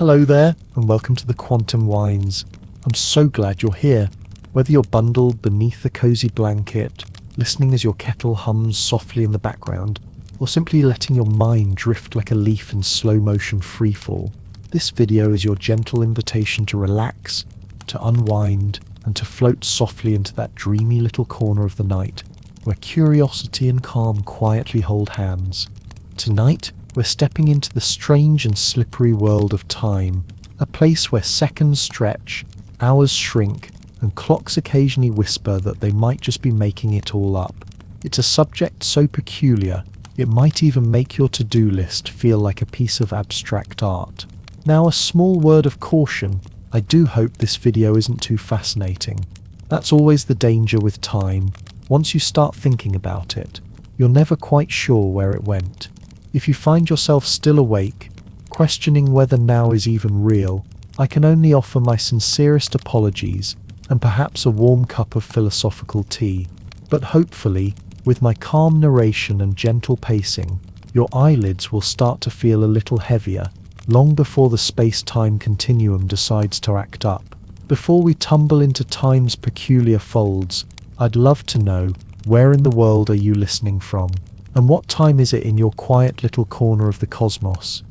Hello there, and welcome to the Quantum Wines. I'm so glad you're here. Whether you're bundled beneath a cozy blanket, listening as your kettle hums softly in the background, or simply letting your mind drift like a leaf in slow motion freefall, this video is your gentle invitation to relax, to unwind, and to float softly into that dreamy little corner of the night where curiosity and calm quietly hold hands. Tonight, we're stepping into the strange and slippery world of time, a place where seconds stretch, hours shrink, and clocks occasionally whisper that they might just be making it all up. It's a subject so peculiar, it might even make your to-do list feel like a piece of abstract art. Now, a small word of caution, I do hope this video isn't too fascinating. That's always the danger with time. Once you start thinking about it, you're never quite sure where it went. If you find yourself still awake, questioning whether now is even real, I can only offer my sincerest apologies and perhaps a warm cup of philosophical tea. But hopefully, with my calm narration and gentle pacing, your eyelids will start to feel a little heavier, long before the space-time continuum decides to act up. Before we tumble into time's peculiar folds, I'd love to know, where in the world are you listening from? And what time is it in your quiet little corner of the cosmos?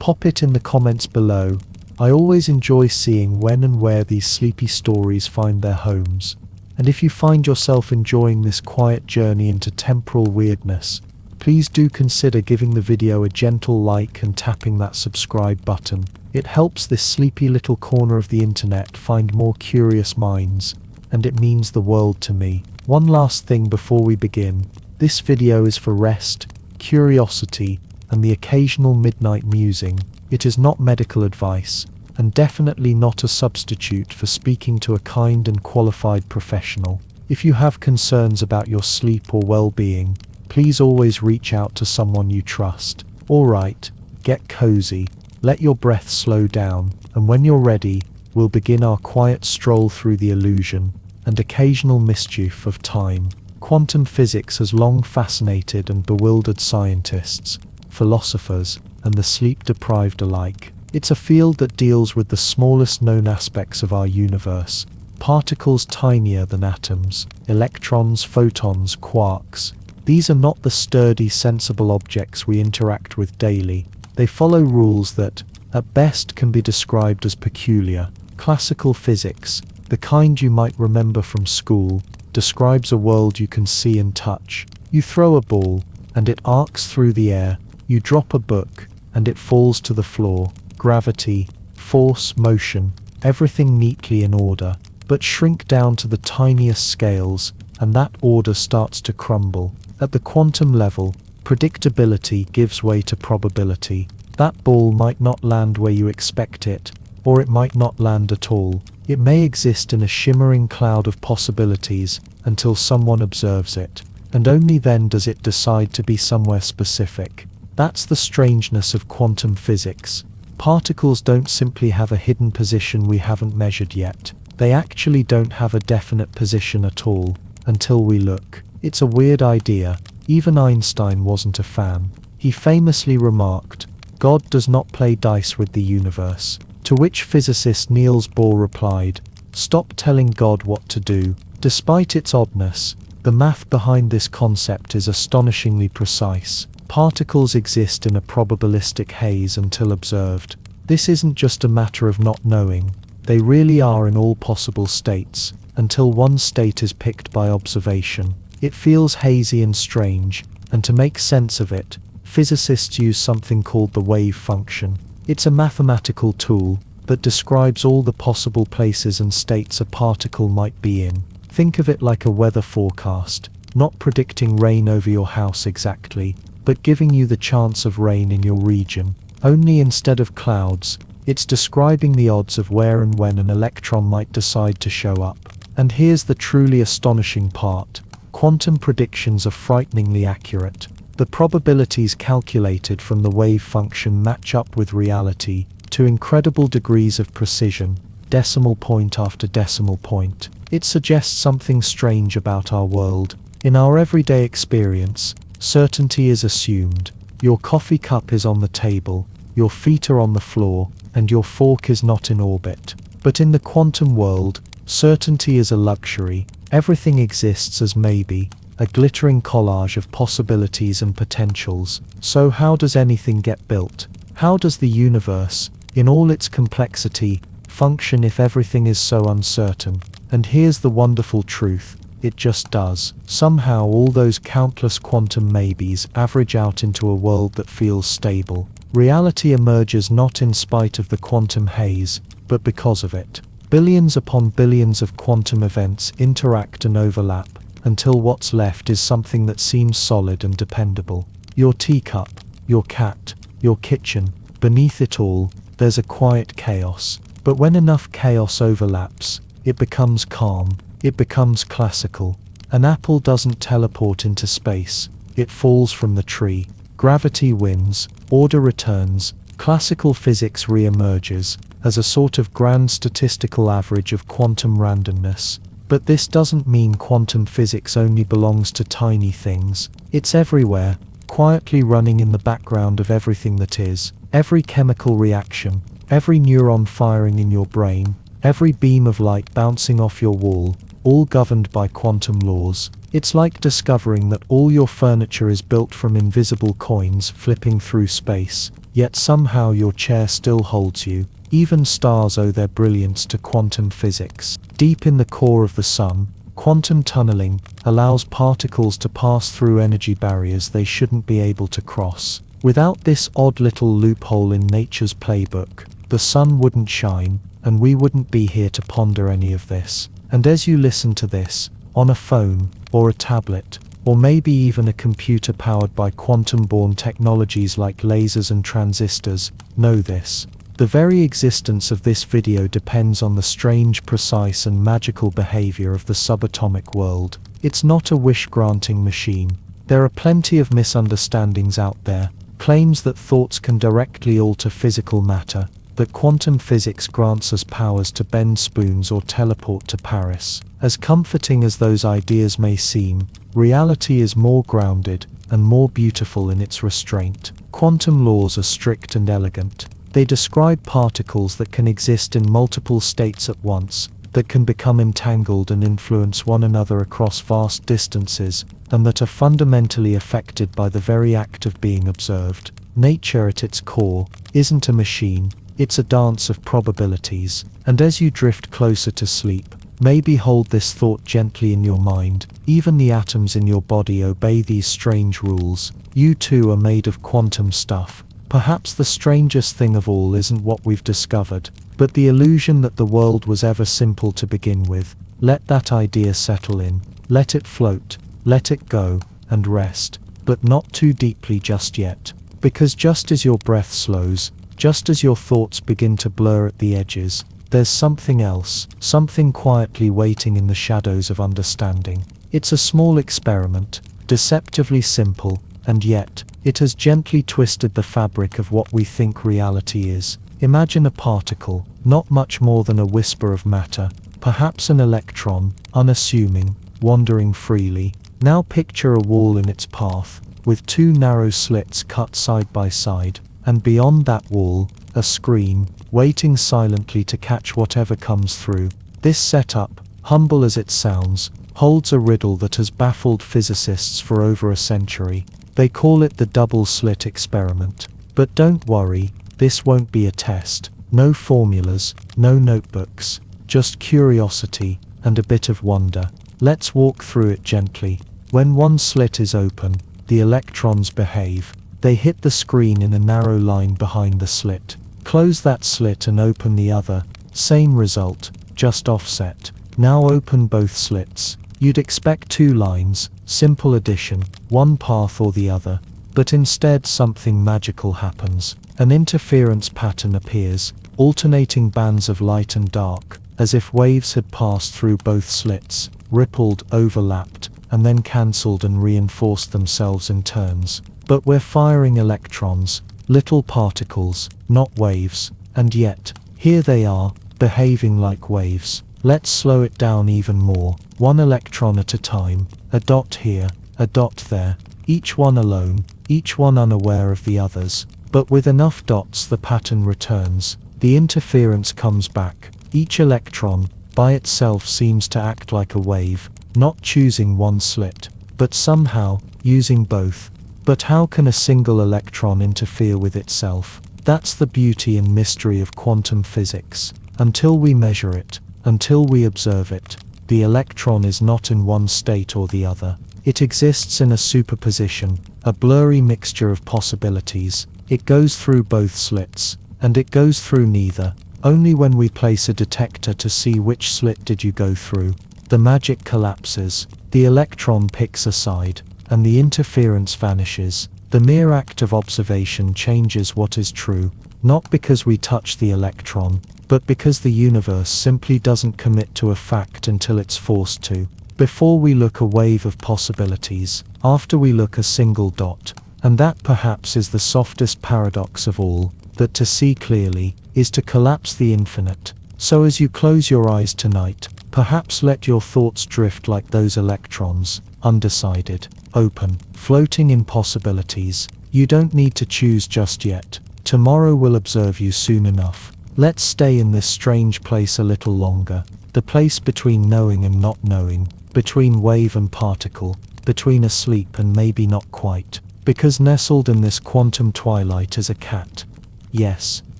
Pop it in the comments below. I always enjoy seeing when and where these sleepy stories find their homes. And if you find yourself enjoying this quiet journey into temporal weirdness, please do consider giving the video a gentle like and tapping that subscribe button. It helps this sleepy little corner of the internet find more curious minds, and it means the world to me. One last thing before we begin. This video is for rest, curiosity, and the occasional midnight musing. It is not medical advice, and definitely not a substitute for speaking to a kind and qualified professional. If you have concerns about your sleep or well-being, please always reach out to someone you trust. Alright, get cozy, let your breath slow down, and when you're ready, we'll begin our quiet stroll through the illusion and occasional mischief of time. Quantum physics has long fascinated and bewildered scientists, philosophers, and the sleep-deprived alike. It's a field that deals with the smallest known aspects of our universe, particles tinier than atoms, electrons, photons, quarks. These are not the sturdy, sensible objects we interact with daily. They follow rules that, at best, can be described as peculiar. Classical physics, the kind you might remember from school, describes a world you can see and touch. You throw a ball, and it arcs through the air. You drop a book, and it falls to the floor. Gravity, force, motion, everything neatly in order. But shrink down to the tiniest scales, and that order starts to crumble. At the quantum level, predictability gives way to probability. That ball might not land where you expect it, or it might not land at all. It may exist in a shimmering cloud of possibilities until someone observes it, and only then does it decide to be somewhere specific. That's the strangeness of quantum physics. Particles don't simply have a hidden position we haven't measured yet. They actually don't have a definite position at all, until we look. It's a weird idea. Even Einstein wasn't a fan. He famously remarked, "God does not play dice with the universe." To which physicist Niels Bohr replied, "Stop telling God what to do." Despite its oddness, the math behind this concept is astonishingly precise. Particles exist in a probabilistic haze until observed. This isn't just a matter of not knowing. They really are in all possible states, until one state is picked by observation. It feels hazy and strange, and to make sense of it, physicists use something called the wave function. It's a mathematical tool that describes all the possible places and states a particle might be in. Think of it like a weather forecast, not predicting rain over your house exactly, but giving you the chance of rain in your region. Only instead of clouds, it's describing the odds of where and when an electron might decide to show up. And here's the truly astonishing part. Quantum predictions are frighteningly accurate. The probabilities calculated from the wave function match up with reality to incredible degrees of precision, decimal point after decimal point. It suggests something strange about our world. In our everyday experience, certainty is assumed. Your coffee cup is on the table, your feet are on the floor, and your fork is not in orbit. But in the quantum world, certainty is a luxury. Everything exists as maybe, a glittering collage of possibilities and potentials. So how does anything get built? How does the universe, in all its complexity, function if everything is so uncertain? And here's the wonderful truth. It just does. Somehow all those countless quantum maybes average out into a world that feels stable. Reality emerges not in spite of the quantum haze, but because of it. Billions upon billions of quantum events interact and overlap, until what's left is something that seems solid and dependable. Your teacup, your cat, your kitchen, beneath it all, there's a quiet chaos. But when enough chaos overlaps, it becomes calm, it becomes classical. An apple doesn't teleport into space, it falls from the tree. Gravity wins, order returns, classical physics re-emerges as a sort of grand statistical average of quantum randomness. But this doesn't mean quantum physics only belongs to tiny things. It's everywhere, quietly running in the background of everything that is. Every chemical reaction, every neuron firing in your brain, every beam of light bouncing off your wall, all governed by quantum laws. It's like discovering that all your furniture is built from invisible coins flipping through space, yet somehow your chair still holds you. Even stars owe their brilliance to quantum physics. Deep in the core of the sun, quantum tunneling allows particles to pass through energy barriers they shouldn't be able to cross. Without this odd little loophole in nature's playbook, the sun wouldn't shine, and we wouldn't be here to ponder any of this. And as you listen to this, on a phone, or a tablet, or maybe even a computer powered by quantum-born technologies like lasers and transistors, know this. The very existence of this video depends on the strange, precise and magical behavior of the subatomic world. It's not a wish-granting machine. There are plenty of misunderstandings out there, claims that thoughts can directly alter physical matter, that quantum physics grants us powers to bend spoons or teleport to Paris. As comforting as those ideas may seem, reality is more grounded and more beautiful in its restraint. Quantum laws are strict and elegant. They describe particles that can exist in multiple states at once, that can become entangled and influence one another across vast distances, and that are fundamentally affected by the very act of being observed. Nature at its core isn't a machine, it's a dance of probabilities. And as you drift closer to sleep, maybe hold this thought gently in your mind. Even the atoms in your body obey these strange rules. You too are made of quantum stuff. Perhaps the strangest thing of all isn't what we've discovered, but the illusion that the world was ever simple to begin with. Let that idea settle in. Let it float, let it go, and rest. But not too deeply just yet. Because just as your breath slows, just as your thoughts begin to blur at the edges, there's something else, something quietly waiting in the shadows of understanding. It's a small experiment, deceptively simple, and yet, it has gently twisted the fabric of what we think reality is. Imagine a particle, not much more than a whisper of matter, perhaps an electron, unassuming, wandering freely. Now picture a wall in its path, with two narrow slits cut side by side, and beyond that wall, a screen, waiting silently to catch whatever comes through. This setup, humble as it sounds, holds a riddle that has baffled physicists for over a century. They call it the double-slit experiment. But don't worry, this won't be a test. No formulas, no notebooks, just curiosity and a bit of wonder. Let's walk through it gently. When one slit is open, the electrons behave. They hit the screen in a narrow line behind the slit. Close that slit and open the other. Same result, just offset. Now open both slits. You'd expect two lines, simple addition, one path or the other. But instead something magical happens. An interference pattern appears, alternating bands of light and dark, as if waves had passed through both slits, rippled, overlapped, and then cancelled and reinforced themselves in turns. But we're firing electrons, little particles, not waves, and yet, here they are, behaving like waves. Let's slow it down even more, one electron at a time, a dot here, a dot there, each one alone, each one unaware of the others. But with enough dots the pattern returns, the interference comes back. Each electron, by itself, seems to act like a wave, not choosing one slit, but somehow using both. But how can a single electron interfere with itself? That's the beauty and mystery of quantum physics. Until we measure it, until we observe it, the electron is not in one state or the other. It exists in a superposition, a blurry mixture of possibilities. It goes through both slits, and it goes through neither. Only when we place a detector to see which slit did you go through, the magic collapses, the electron picks a side, and the interference vanishes. The mere act of observation changes what is true, not because we touch the electron, but because the universe simply doesn't commit to a fact until it's forced to. Before we look a wave of possibilities, after we look a single dot. And that perhaps is the softest paradox of all, that to see clearly is to collapse the infinite. So as you close your eyes tonight, perhaps let your thoughts drift like those electrons, undecided, open, floating in possibilities. You don't need to choose just yet. Tomorrow will observe you soon enough. Let's stay in this strange place a little longer. The place between knowing and not knowing, between wave and particle, between asleep and maybe not quite. Because nestled in this quantum twilight is a cat. Yes,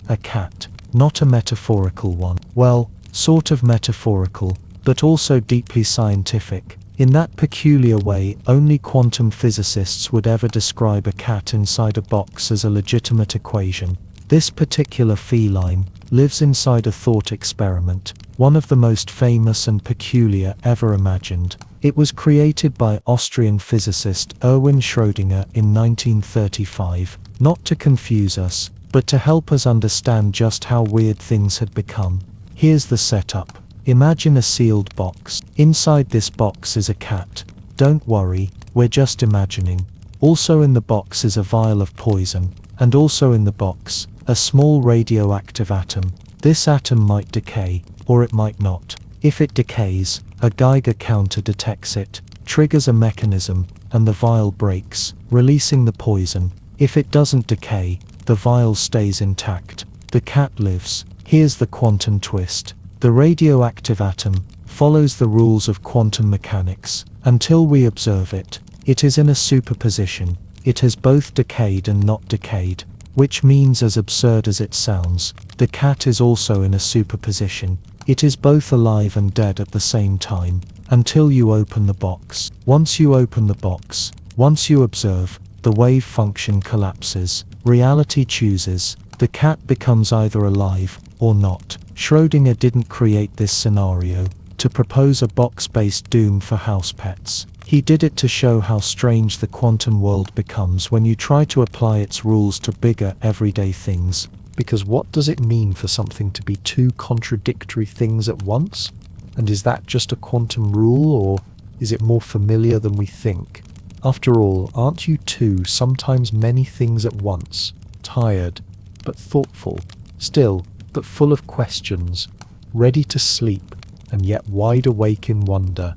a cat. Not a metaphorical one. Well, sort of metaphorical, but also deeply scientific. In that peculiar way only quantum physicists would ever describe a cat inside a box as a legitimate equation. This particular feline lives inside a thought experiment, one of the most famous and peculiar ever imagined. It was created by Austrian physicist Erwin Schrödinger in 1935, not to confuse us, but to help us understand just how weird things had become. Here's the setup. Imagine a sealed box. Inside this box is a cat. Don't worry, we're just imagining. Also in the box is a vial of poison, and also in the box, a small radioactive atom. This atom might decay, or it might not. If it decays, a Geiger counter detects it, triggers a mechanism, and the vial breaks, releasing the poison. If it doesn't decay, the vial stays intact. The cat lives. Here's the quantum twist. The radioactive atom follows the rules of quantum mechanics. Until we observe it, it is in a superposition. It has both decayed and not decayed, which means, as absurd as it sounds, the cat is also in a superposition. It is both alive and dead at the same time, until you open the box. Once you open the box, once you observe, the wave function collapses. Reality chooses. The cat becomes either alive or not. Schrödinger didn't create this scenario to propose a box-based doom for house pets. He did it to show how strange the quantum world becomes when you try to apply its rules to bigger, everyday things. Because what does it mean for something to be two contradictory things at once? And is that just a quantum rule, or is it more familiar than we think? After all, aren't you too sometimes many things at once? Tired, but thoughtful. Still, but full of questions. Ready to sleep, and yet wide awake in wonder.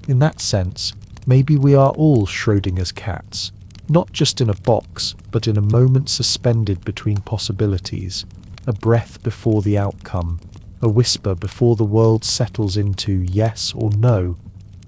In that sense, maybe we are all Schrödinger's cats. Not just in a box, but in a moment suspended between possibilities. A breath before the outcome. A whisper before the world settles into yes or no.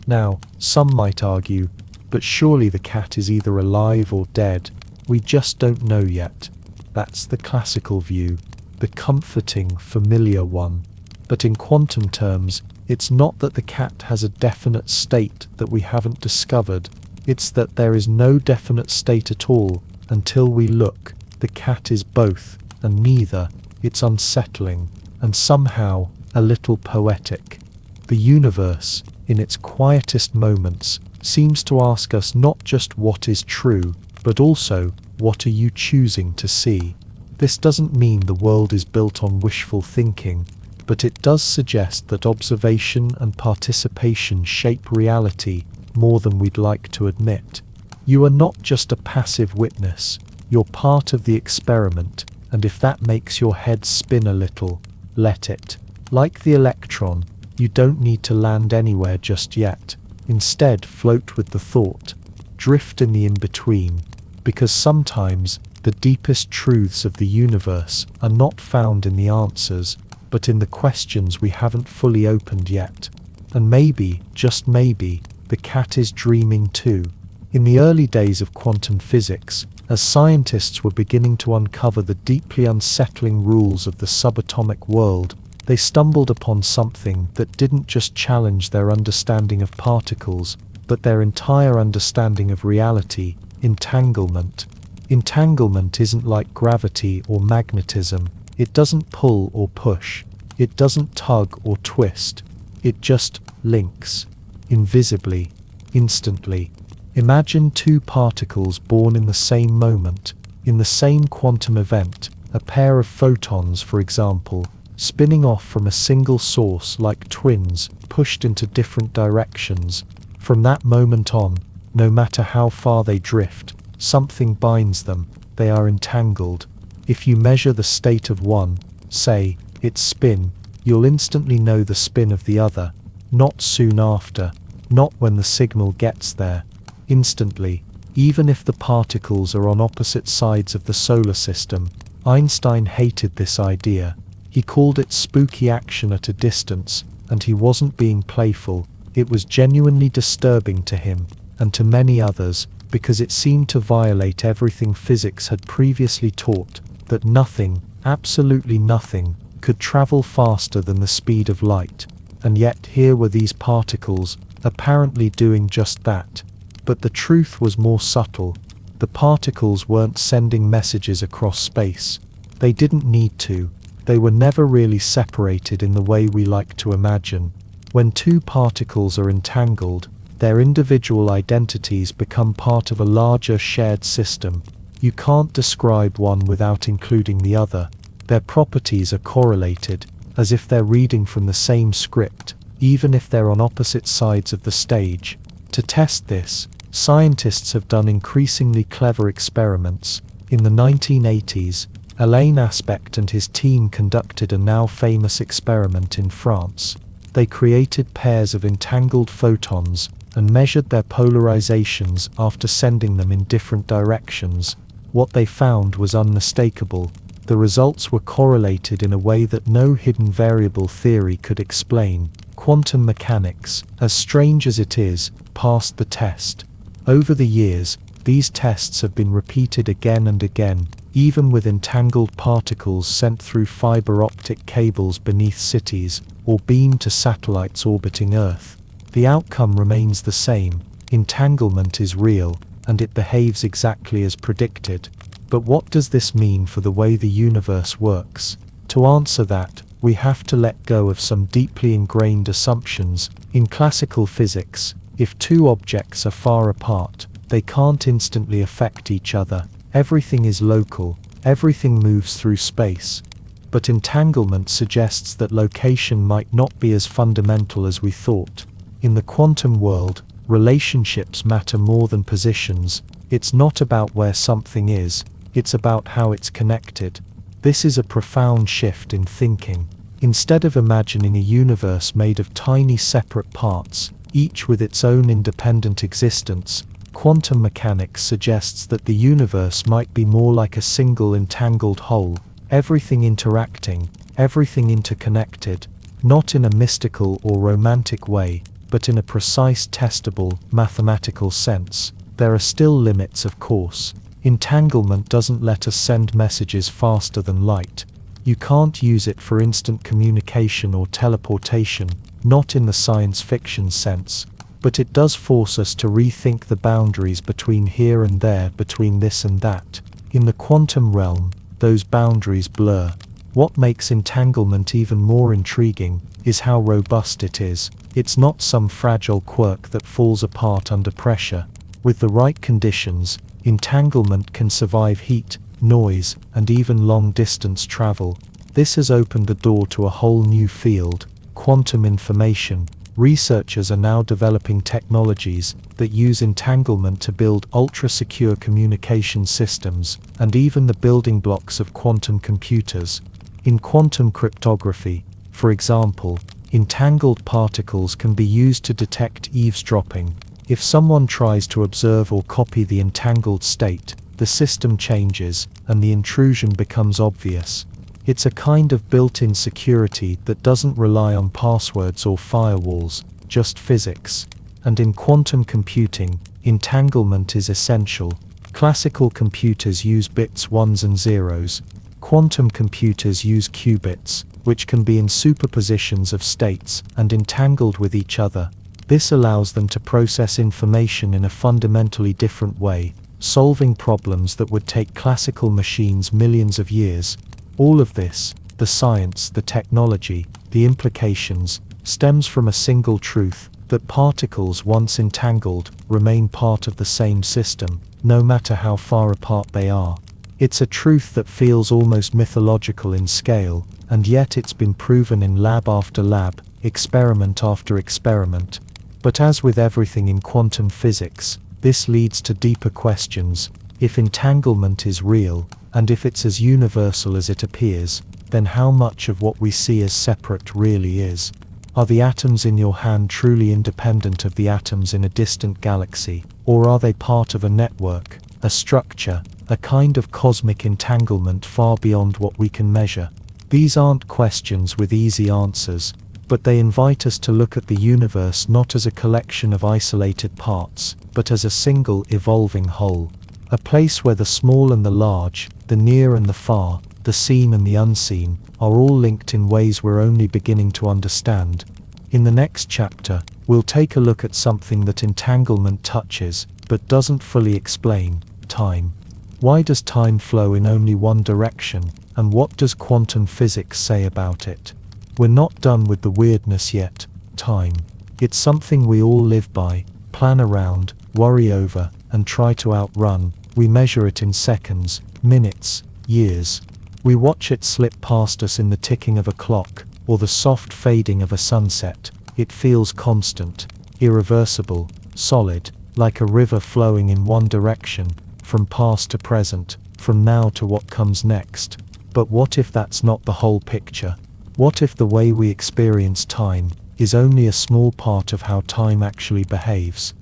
Now, some might argue, but surely the cat is either alive or dead. We just don't know yet. That's the classical view, the comforting, familiar one. But in quantum terms, it's not that the cat has a definite state that we haven't discovered. It's that there is no definite state at all until we look. The cat is both and neither. It's unsettling and somehow a little poetic. The universe, in its quietest moments, seems to ask us not just what is true, but also what are you choosing to see. This doesn't mean the world is built on wishful thinking, but it does suggest that observation and participation shape reality more than we'd like to admit. You are not just a passive witness, you're part of the experiment, and if that makes your head spin a little, let it. Like the electron, you don't need to land anywhere just yet. Instead, float with the thought. Drift in the in-between, because sometimes The deepest truths of the universe are not found in the answers, but in the questions we haven't fully opened yet. And maybe, just maybe, the cat is dreaming too. In the early days of quantum physics, as scientists were beginning to uncover the deeply unsettling rules of the subatomic world, they stumbled upon something that didn't just challenge their understanding of particles, but their entire understanding of reality: entanglement. Entanglement isn't like gravity or magnetism. It doesn't pull or push. It doesn't tug or twist. It just links. Invisibly. Instantly. Imagine two particles born in the same moment, in the same quantum event, a pair of photons, for example, spinning off from a single source like twins, pushed into different directions. From that moment on, no matter how far they drift, something binds them. They are entangled. If you measure the state of one, say, its spin, you'll instantly know the spin of the other. Not soon after, not when the signal gets there. Instantly, even if the particles are on opposite sides of the solar system. Einstein hated this idea. He called it spooky action at a distance, and he wasn't being playful. It was genuinely disturbing to him, and to many others, because it seemed to violate everything physics had previously taught, that nothing, absolutely nothing, could travel faster than the speed of light. And yet here were these particles, apparently doing just that. But the truth was more subtle. The particles weren't sending messages across space. They didn't need to. They were never really separated in the way we like to imagine. When two particles are entangled, their individual identities become part of a larger shared system. You can't describe one without including the other. Their properties are correlated, as if they're reading from the same script, even if they're on opposite sides of the stage. To test this, scientists have done increasingly clever experiments. In the 1980s, Alain Aspect and his team conducted a now famous experiment in France. They created pairs of entangled photons and measured their polarizations after sending them in different directions. What they found was unmistakable. The results were correlated in a way that no hidden variable theory could explain. Quantum mechanics, as strange as it is, passed the test. Over the years, these tests have been repeated again and again, even with entangled particles sent through fiber optic cables beneath cities, or beamed to satellites orbiting Earth. The outcome remains the same. Entanglement is real, and it behaves exactly as predicted. But what does this mean for the way the universe works? To answer that, we have to let go of some deeply ingrained assumptions. In classical physics, if two objects are far apart, they can't instantly affect each other. Everything is local. Everything moves through space. But entanglement suggests that location might not be as fundamental as we thought. In the quantum world, relationships matter more than positions. It's not about where something is, it's about how it's connected. This is a profound shift in thinking. Instead of imagining a universe made of tiny separate parts, each with its own independent existence, quantum mechanics suggests that the universe might be more like a single entangled whole, everything interacting, everything interconnected, not in a mystical or romantic way, but in a precise, testable, mathematical sense. There are still limits, of course. Entanglement doesn't let us send messages faster than light. You can't use it for instant communication or teleportation, not in the science fiction sense. But it does force us to rethink the boundaries between here and there, between this and that. In the quantum realm, those boundaries blur. What makes entanglement even more intriguing is how robust it is. It's not some fragile quirk that falls apart under pressure. With the right conditions, entanglement can survive heat, noise, and even long-distance travel. This has opened the door to a whole new field, quantum information. Researchers are now developing technologies that use entanglement to build ultra-secure communication systems, and even the building blocks of quantum computers. In quantum cryptography, for example, entangled particles can be used to detect eavesdropping. If someone tries to observe or copy the entangled state, the system changes, and the intrusion becomes obvious. It's a kind of built-in security that doesn't rely on passwords or firewalls, just physics. And in quantum computing, entanglement is essential. Classical computers use bits, ones and zeros. Quantum computers use qubits, which can be in superpositions of states and entangled with each other. This allows them to process information in a fundamentally different way, solving problems that would take classical machines millions of years. All of this, the science, the technology, the implications, stems from a single truth, that particles once entangled remain part of the same system, no matter how far apart they are. It's a truth that feels almost mythological in scale, and yet it's been proven in lab after lab, experiment after experiment. But as with everything in quantum physics, this leads to deeper questions. If entanglement is real, and if it's as universal as it appears, then how much of what we see as separate really is? Are the atoms in your hand truly independent of the atoms in a distant galaxy, or are they part of a network, a structure, a kind of cosmic entanglement far beyond what we can measure? These aren't questions with easy answers, but they invite us to look at the universe not as a collection of isolated parts, but as a single evolving whole. A place where the small and the large, the near and the far, the seen and the unseen, are all linked in ways we're only beginning to understand. In the next chapter, we'll take a look at something that entanglement touches, but doesn't fully explain: time. Why does time flow in only one direction, and what does quantum physics say about it? We're not done with the weirdness yet. Time. It's something we all live by, plan around, worry over, and try to outrun. We measure it in seconds, minutes, years. We watch it slip past us in the ticking of a clock, or the soft fading of a sunset. It feels constant, irreversible, solid, like a river flowing in one direction, from past to present, from now to what comes next. But what if that's not the whole picture? What if the way we experience time is only a small part of how time actually behaves?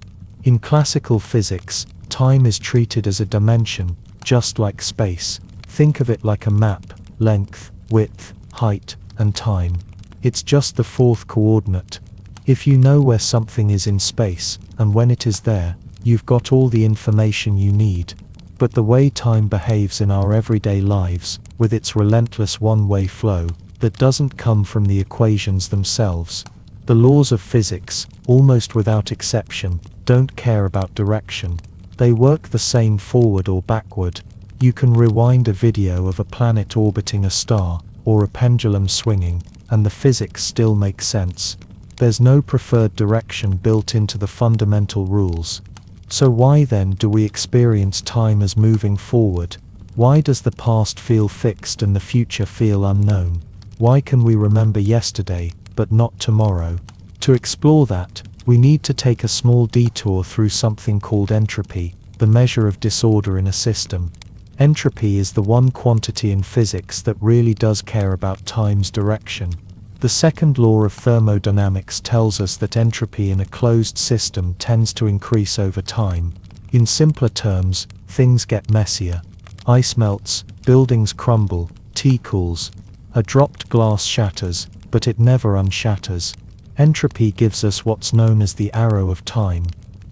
In classical physics, time is treated as a dimension, just like space. Think of it like a map: length, width, height, and time. It's just the fourth coordinate. If you know where something is in space, and when it is there, you've got all the information you need. But the way time behaves in our everyday lives, with its relentless one-way flow, that doesn't come from the equations themselves. The laws of physics, almost without exception, don't care about direction. They work the same forward or backward. You can rewind a video of a planet orbiting a star, or a pendulum swinging, and the physics still makes sense. There's no preferred direction built into the fundamental rules. So why then do we experience time as moving forward? Why does the past feel fixed and the future feel unknown? Why can we remember yesterday, but not tomorrow? To explore that, we need to take a small detour through something called entropy, the measure of disorder in a system. Entropy is the one quantity in physics that really does care about time's direction. The second law of thermodynamics tells us that entropy in a closed system tends to increase over time. In simpler terms, things get messier. Ice melts, buildings crumble, tea cools. A dropped glass shatters, but it never unshatters. Entropy gives us what's known as the arrow of time.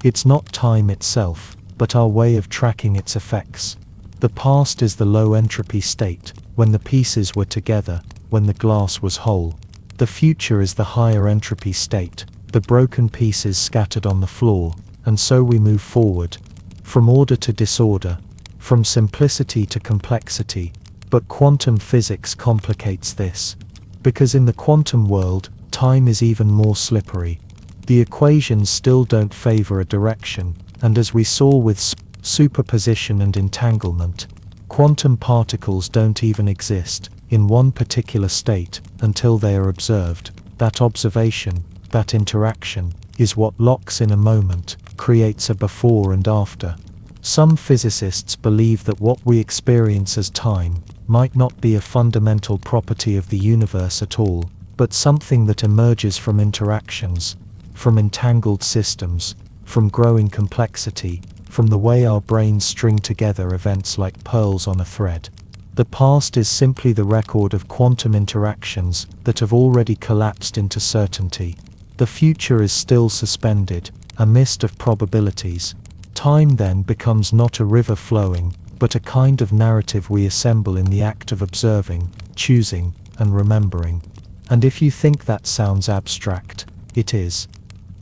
It's not time itself, but our way of tracking its effects. The past is the low entropy state, when the pieces were together, when the glass was whole. The future is the higher entropy state, the broken pieces scattered on the floor, and so we move forward. From order to disorder, from simplicity to complexity. But quantum physics complicates this. Because in the quantum world, time is even more slippery. The equations still don't favor a direction, and as we saw with superposition and entanglement, quantum particles don't even exist in one particular state until they are observed. That observation, that interaction, is what locks in a moment, creates a before and after. Some physicists believe that what we experience as time might not be a fundamental property of the universe at all, but something that emerges from interactions, from entangled systems, from growing complexity. from the way our brains string together events like pearls on a thread. The past is simply the record of quantum interactions that have already collapsed into certainty. The future is still suspended, a mist of probabilities. Time then becomes not a river flowing, but a kind of narrative we assemble in the act of observing, choosing, and remembering. And if you think that sounds abstract, it is.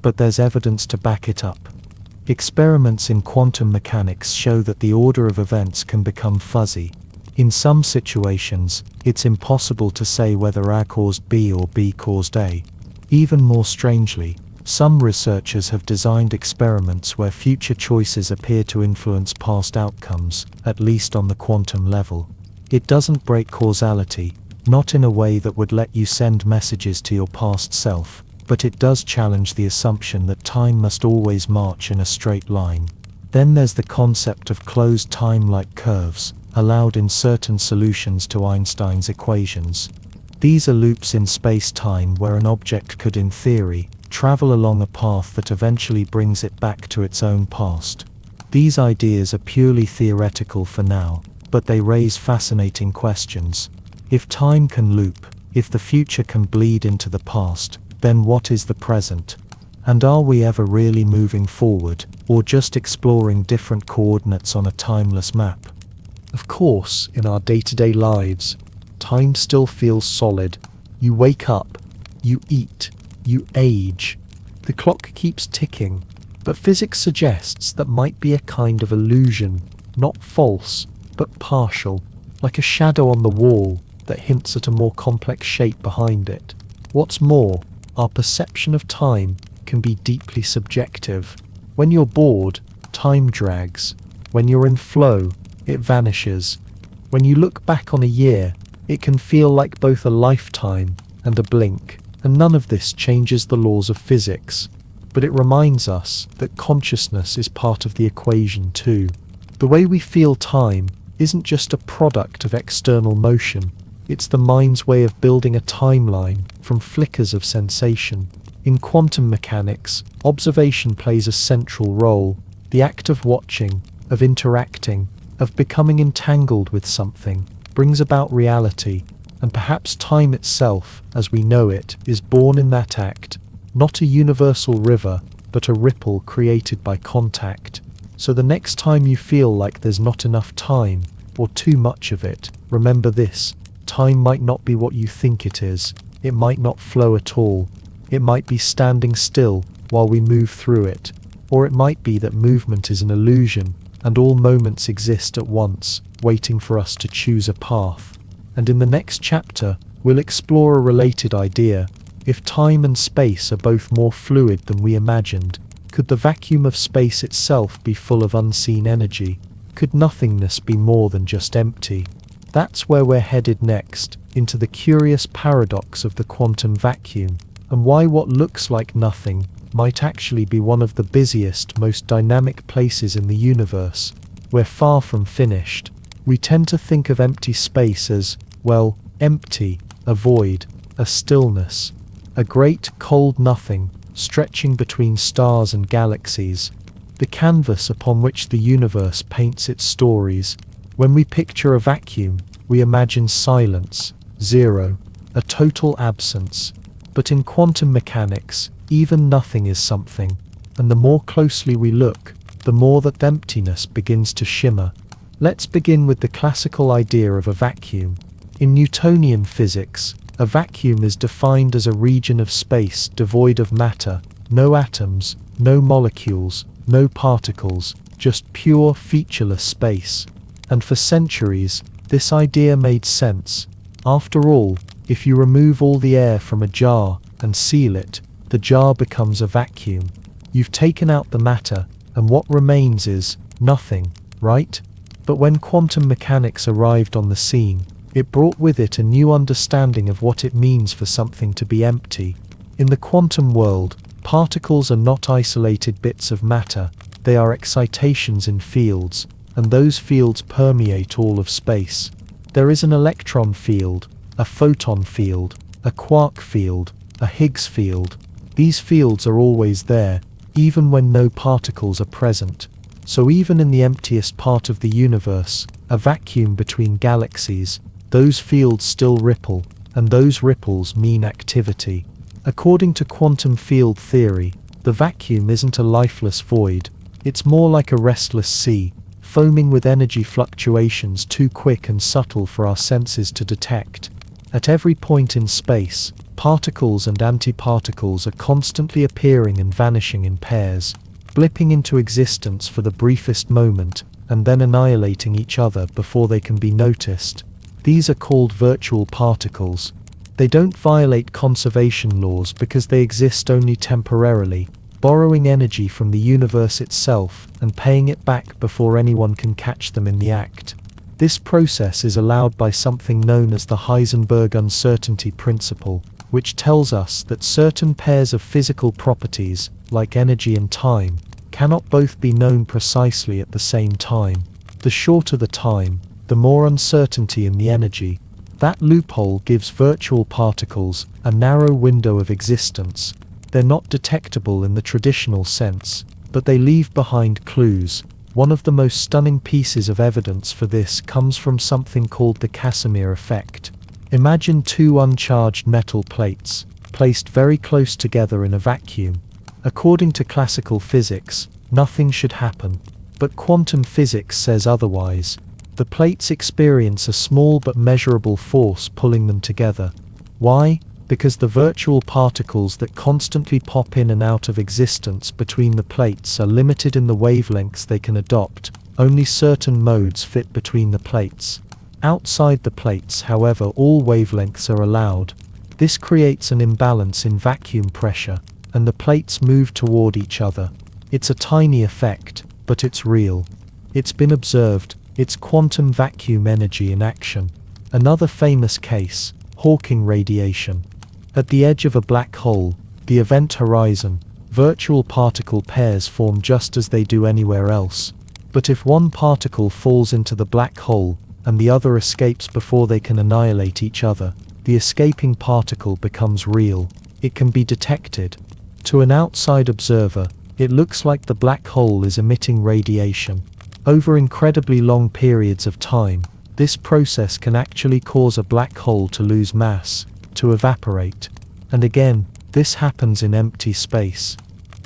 But there's evidence to back it up. Experiments in quantum mechanics show that the order of events can become fuzzy. In some situations, it's impossible to say whether A caused B or B caused A. Even more strangely, some researchers have designed experiments where future choices appear to influence past outcomes, at least on the quantum level. It doesn't break causality, not in a way that would let you send messages to your past self, but it does challenge the assumption that time must always march in a straight line. Then there's the concept of closed time-like curves, allowed in certain solutions to Einstein's equations. These are loops in space-time where an object could, in theory, travel along a path that eventually brings it back to its own past. These ideas are purely theoretical for now, but they raise fascinating questions. If time can loop, if the future can bleed into the past, then what is the present? And are we ever really moving forward, or just exploring different coordinates on a timeless map? Of course, in our day-to-day lives, time still feels solid. You wake up, you eat, you age. The clock keeps ticking, but physics suggests that might be a kind of illusion, not false, but partial, like a shadow on the wall that hints at a more complex shape behind it. What's more, our perception of time can be deeply subjective. When you're bored, time drags. When you're in flow, it vanishes. When you look back on a year, it can feel like both a lifetime and a blink. And none of this changes the laws of physics, but it reminds us that consciousness is part of the equation too. The way we feel time isn't just a product of external motion, it's the mind's way of building a timeline from flickers of sensation. In quantum mechanics, observation plays a central role. The act of watching, of interacting, of becoming entangled with something, brings about reality. And perhaps time itself, as we know it, is born in that act, not a universal river, but a ripple created by contact. So the next time you feel like there's not enough time, or too much of it, remember this: time might not be what you think it is, it might not flow at all, it might be standing still while we move through it, or it might be that movement is an illusion, and all moments exist at once, waiting for us to choose a path. And in the next chapter, we'll explore a related idea. If time and space are both more fluid than we imagined, could the vacuum of space itself be full of unseen energy? Could nothingness be more than just empty? That's where we're headed next, into the curious paradox of the quantum vacuum, and why what looks like nothing might actually be one of the busiest, most dynamic places in the universe. We're far from finished. We tend to think of empty space as, well, empty, a void, a stillness, a great cold nothing stretching between stars and galaxies, the canvas upon which the universe paints its stories. When we picture a vacuum, we imagine silence, zero, a total absence. But in quantum mechanics, even nothing is something, and the more closely we look, the more that emptiness begins to shimmer. Let's begin with the classical idea of a vacuum. In Newtonian physics, a vacuum is defined as a region of space devoid of matter, no atoms, no molecules, no particles, just pure, featureless space. And for centuries, this idea made sense. After all, if you remove all the air from a jar and seal it, the jar becomes a vacuum. You've taken out the matter, and what remains is nothing, right? But when quantum mechanics arrived on the scene, it brought with it a new understanding of what it means for something to be empty. In the quantum world, particles are not isolated bits of matter, they are excitations in fields, and those fields permeate all of space. There is an electron field, a photon field, a quark field, a Higgs field. These fields are always there, even when no particles are present. So even in the emptiest part of the universe, a vacuum between galaxies, those fields still ripple, and those ripples mean activity. According to quantum field theory, the vacuum isn't a lifeless void, it's more like a restless sea, foaming with energy fluctuations too quick and subtle for our senses to detect. At every point in space, particles and antiparticles are constantly appearing and vanishing in pairs, blipping into existence for the briefest moment, and then annihilating each other before they can be noticed. These are called virtual particles. They don't violate conservation laws because they exist only temporarily, borrowing energy from the universe itself and paying it back before anyone can catch them in the act. This process is allowed by something known as the Heisenberg uncertainty principle, which tells us that certain pairs of physical properties, like energy and time, cannot both be known precisely at the same time. The shorter the time, the more uncertainty in the energy. That loophole gives virtual particles a narrow window of existence. They're not detectable in the traditional sense, but they leave behind clues. One of the most stunning pieces of evidence for this comes from something called the Casimir effect. Imagine two uncharged metal plates, placed very close together in a vacuum. According to classical physics, nothing should happen, but quantum physics says otherwise. The plates experience a small but measurable force pulling them together. Why? Because the virtual particles that constantly pop in and out of existence between the plates are limited in the wavelengths they can adopt. Only certain modes fit between the plates. Outside the plates, however, all wavelengths are allowed. This creates an imbalance in vacuum pressure, and the plates move toward each other. It's a tiny effect, but it's real. It's been observed. It's quantum vacuum energy in action. Another famous case, Hawking radiation. At the edge of a black hole, the event horizon, virtual particle pairs form just as they do anywhere else. But if one particle falls into the black hole, and the other escapes before they can annihilate each other, the escaping particle becomes real. It can be detected. To an outside observer, it looks like the black hole is emitting radiation. Over incredibly long periods of time, this process can actually cause a black hole to lose mass, to evaporate. And again, this happens in empty space.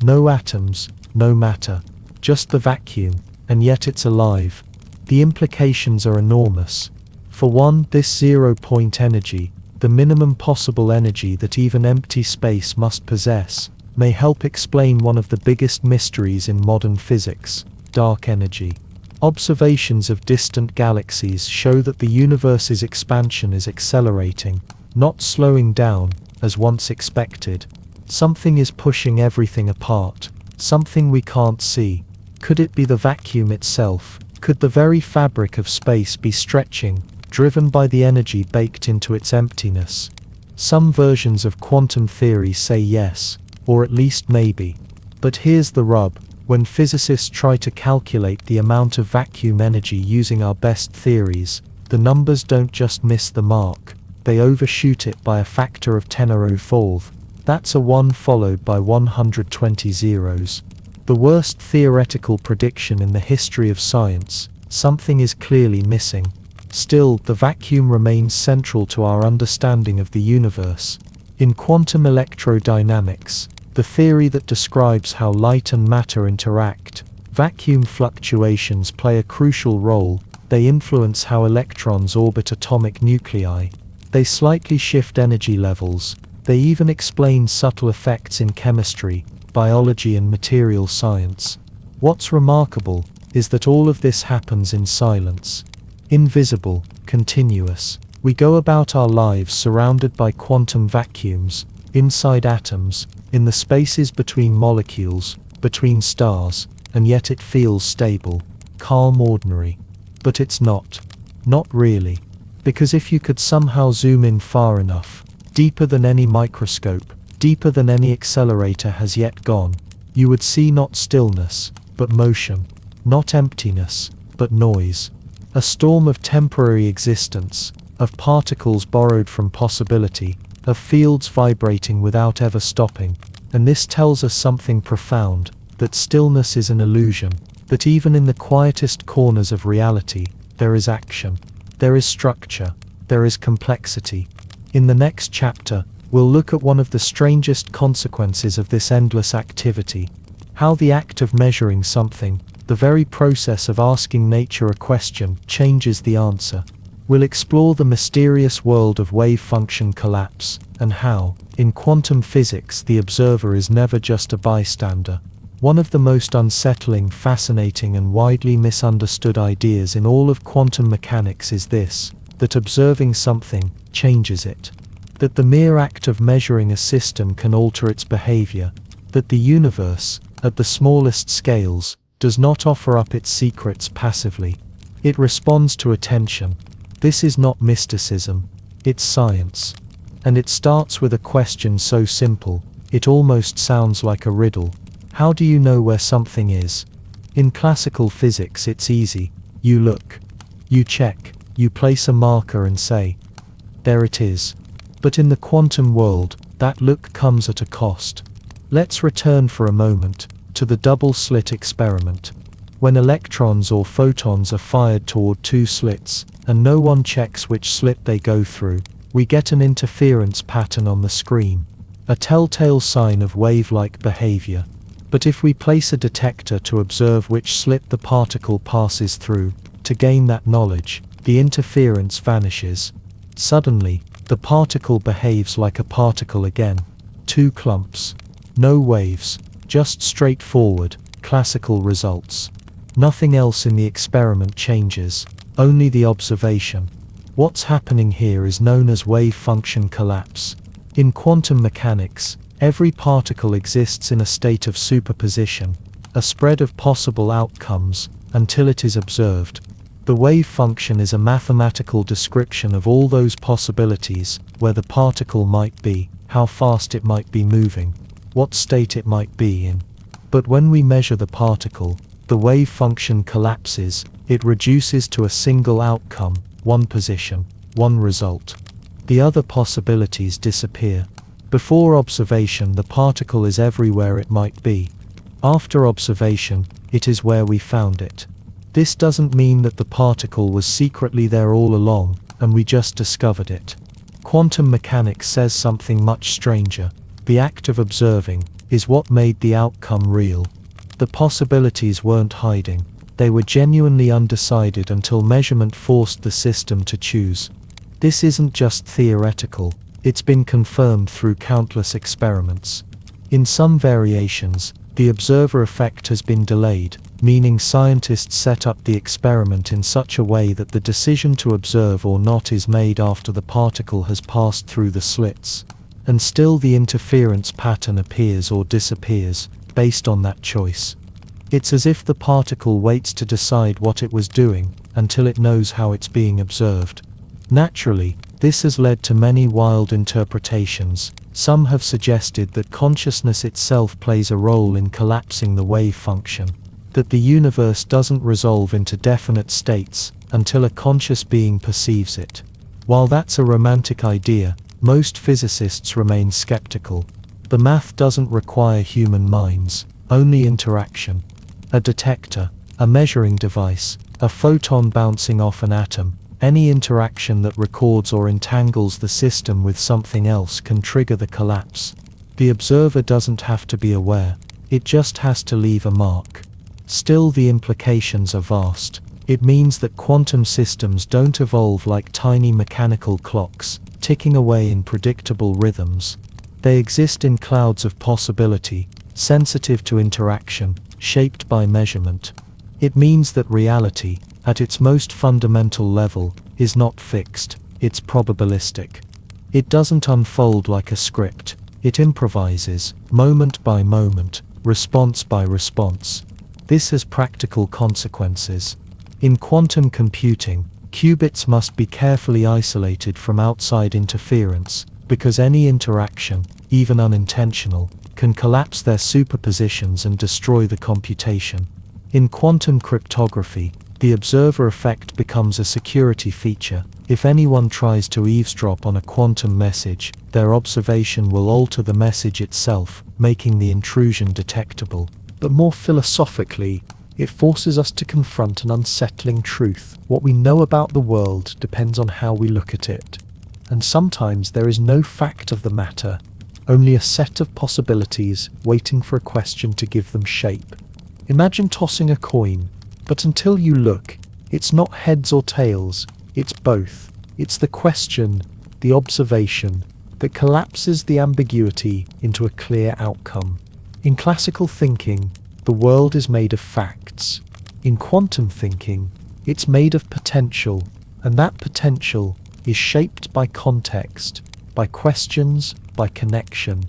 No atoms, no matter, just the vacuum, and yet it's alive. The implications are enormous. For one, this zero-point energy, the minimum possible energy that even empty space must possess, may help explain one of the biggest mysteries in modern physics, dark energy. Observations of distant galaxies show that the universe's expansion is accelerating, not slowing down, as once expected. Something is pushing everything apart, something we can't see. Could it be the vacuum itself? Could the very fabric of space be stretching, driven by the energy baked into its emptiness? Some versions of quantum theory say yes, or at least maybe. But here's the rub. When physicists try to calculate the amount of vacuum energy using our best theories, the numbers don't just miss the mark, they overshoot it by a factor of 10^4. That's a 1 followed by 120 zeros. The worst theoretical prediction in the history of science. Something is clearly missing. Still, the vacuum remains central to our understanding of the universe. In quantum electrodynamics, the theory that describes how light and matter interact, vacuum fluctuations play a crucial role. They influence how electrons orbit atomic nuclei. They slightly shift energy levels. They even explain subtle effects in chemistry, biology and material science. What's remarkable is that all of this happens in silence. Invisible, continuous. We go about our lives surrounded by quantum vacuums, inside atoms, in the spaces between molecules, between stars, and yet it feels stable, calm, ordinary. But it's not. Not really. Because if you could somehow zoom in far enough, deeper than any microscope, deeper than any accelerator has yet gone, you would see not stillness, but motion, not emptiness, but noise. A storm of temporary existence, of particles borrowed from possibility, of fields vibrating without ever stopping. And this tells us something profound, that stillness is an illusion. that even in the quietest corners of reality, there is action, there is structure, there is complexity. In the next chapter, we'll look at one of the strangest consequences of this endless activity, how the act of measuring something, the very process of asking nature a question, changes the answer. We'll explore the mysterious world of wave function collapse, and how, in quantum physics, the observer is never just a bystander. One of the most unsettling, fascinating, and widely misunderstood ideas in all of quantum mechanics is this, that observing something changes it. That the mere act of measuring a system can alter its behavior. That the universe, at the smallest scales, does not offer up its secrets passively. It responds to attention. This is not mysticism, it's science. And it starts with a question so simple, it almost sounds like a riddle. How do you know where something is? In classical physics it's easy. You look. You check. You place a marker and say, there it is. But in the quantum world, that look comes at a cost. Let's return for a moment to the double slit experiment. When electrons or photons are fired toward two slits, and no one checks which slit they go through, we get an interference pattern on the screen, a telltale sign of wave-like behavior. But if we place a detector to observe which slit the particle passes through, to gain that knowledge, the interference vanishes. Suddenly, the particle behaves like a particle again. Two clumps. No waves, just straightforward, classical results. Nothing else in the experiment changes, only the observation. What's happening here is known as wave function collapse. In quantum mechanics, every particle exists in a state of superposition, a spread of possible outcomes, until it is observed. The wave function is a mathematical description of all those possibilities, where the particle might be, how fast it might be moving, what state it might be in. But when we measure the particle, the wave function collapses, it reduces to a single outcome, one position, one result. The other possibilities disappear. Before observation, the particle is everywhere it might be. After observation, it is where we found it. This doesn't mean that the particle was secretly there all along, and we just discovered it. Quantum mechanics says something much stranger. The act of observing is what made the outcome real. The possibilities weren't hiding. They were genuinely undecided until measurement forced the system to choose. This isn't just theoretical, it's been confirmed through countless experiments. In some variations, the observer effect has been delayed, meaning scientists set up the experiment in such a way that the decision to observe or not is made after the particle has passed through the slits. And still the interference pattern appears or disappears, based on that choice. It's as if the particle waits to decide what it was doing, until it knows how it's being observed. Naturally, this has led to many wild interpretations. Some have suggested that consciousness itself plays a role in collapsing the wave function, that the universe doesn't resolve into definite states until a conscious being perceives it. While that's a romantic idea, most physicists remain skeptical. The math doesn't require human minds, only interaction. A detector, a measuring device, a photon bouncing off an atom, any interaction that records or entangles the system with something else can trigger the collapse. The observer doesn't have to be aware, it just has to leave a mark. Still, the implications are vast. It means that quantum systems don't evolve like tiny mechanical clocks, ticking away in predictable rhythms. They exist in clouds of possibility, sensitive to interaction, shaped by measurement. It means that reality, at its most fundamental level, is not fixed, it's probabilistic. It doesn't unfold like a script, it improvises, moment by moment, response by response. This has practical consequences. In quantum computing, qubits must be carefully isolated from outside interference, because any interaction, even unintentional, can collapse their superpositions and destroy the computation. In quantum cryptography, the observer effect becomes a security feature. If anyone tries to eavesdrop on a quantum message, their observation will alter the message itself, making the intrusion detectable. But more philosophically, It forces us to confront an unsettling truth. What we know about the world depends on how we look at it. And sometimes there is no fact of the matter, only a set of possibilities waiting for a question to give them shape. Imagine tossing a coin, but until you look, it's not heads or tails, it's both. It's the question, the observation, that collapses the ambiguity into a clear outcome. In classical thinking, the world is made of facts. In quantum thinking, it's made of potential, and that potential is shaped by context, by questions, by connection.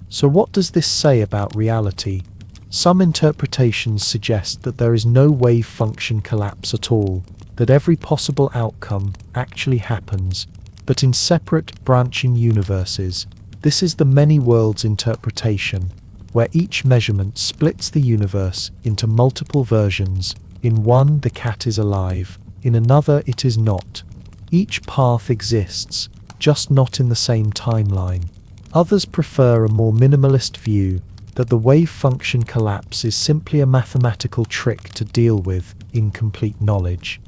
So what does this say about reality? Some interpretations suggest that there is no wave function collapse at all, that every possible outcome actually happens, but in separate, branching universes. This is the many worlds interpretation, where each measurement splits the universe into multiple versions. In one, the cat is alive. In another, it is not. Each path exists, just not in the same timeline. Others prefer a more minimalist view, that the wave function collapse is simply a mathematical trick to deal with incomplete knowledge.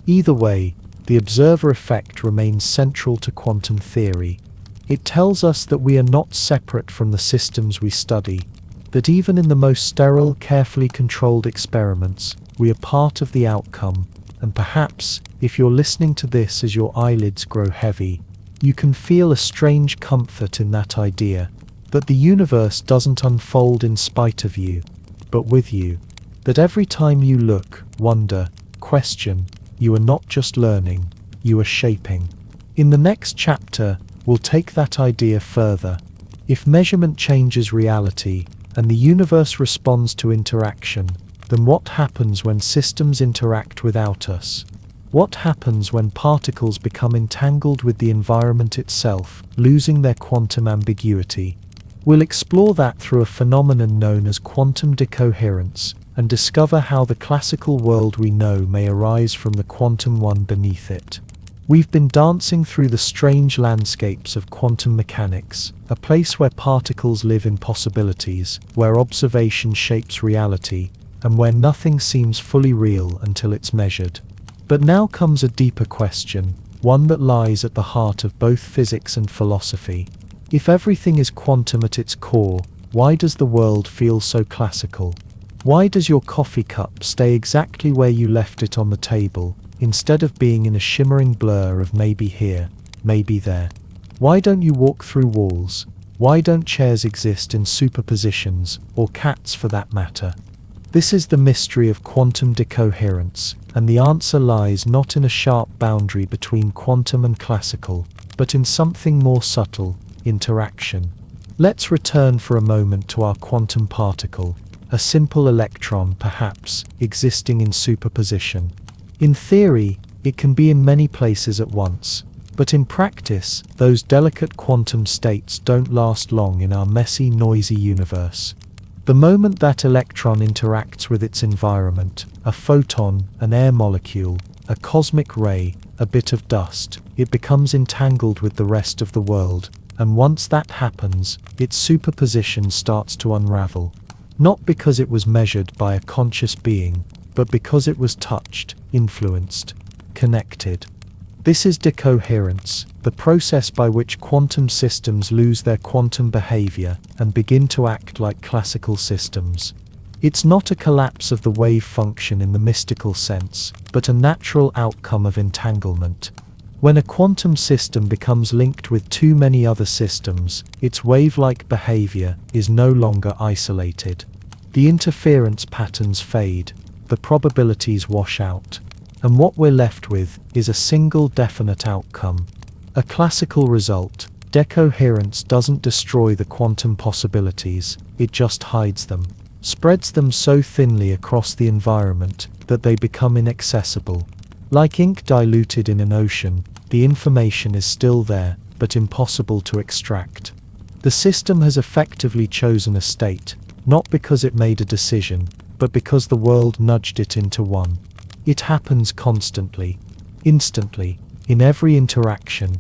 Either way, the observer effect remains central to quantum theory. It tells us that we are not separate from the systems we study, that even in the most sterile, carefully controlled experiments, we are part of the outcome, and perhaps, if you're listening to this as your eyelids grow heavy, you can feel a strange comfort in that idea, that the universe doesn't unfold in spite of you, but with you, that every time you look, wonder, question, you are not just learning, you are shaping. In the next chapter, we'll take that idea further. If measurement changes reality, and the universe responds to interaction, then what happens when systems interact without us? What happens when particles become entangled with the environment itself, losing their quantum ambiguity? We'll explore that through a phenomenon known as quantum decoherence, and discover how the classical world we know may arise from the quantum one beneath it. We've been dancing through the strange landscapes of quantum mechanics, a place where particles live in possibilities, where observation shapes reality, and where nothing seems fully real until it's measured. But now comes a deeper question, one that lies at the heart of both physics and philosophy. If everything is quantum at its core, why does the world feel so classical? Why does your coffee cup stay exactly where you left it on the table, instead of being in a shimmering blur of maybe here, maybe there? Why don't you walk through walls? Why don't chairs exist in superpositions, or cats for that matter? This is the mystery of quantum decoherence, and the answer lies not in a sharp boundary between quantum and classical, but in something more subtle, interaction. Let's return for a moment to our quantum particle, a simple electron perhaps, existing in superposition. In theory, it can be in many places at once, but in practice, those delicate quantum states don't last long in our messy, noisy universe. The moment that electron interacts with its environment, a photon, an air molecule, a cosmic ray, a bit of dust, it becomes entangled with the rest of the world, and once that happens, its superposition starts to unravel. Not because it was measured by a conscious being, but because it was touched, influenced, connected. This is decoherence, the process by which quantum systems lose their quantum behavior and begin to act like classical systems. It's not a collapse of the wave function in the mystical sense, but a natural outcome of entanglement. When a quantum system becomes linked with too many other systems, its wave-like behavior is no longer isolated. The interference patterns fade, the probabilities wash out, and what we're left with is a single definite outcome. A classical result. Decoherence doesn't destroy the quantum possibilities, it just hides them, spreads them so thinly across the environment that they become inaccessible. Like ink diluted in an ocean, the information is still there, but impossible to extract. The system has effectively chosen a state, not because it made a decision, but because the world nudged it into one. It happens constantly, instantly, in every interaction.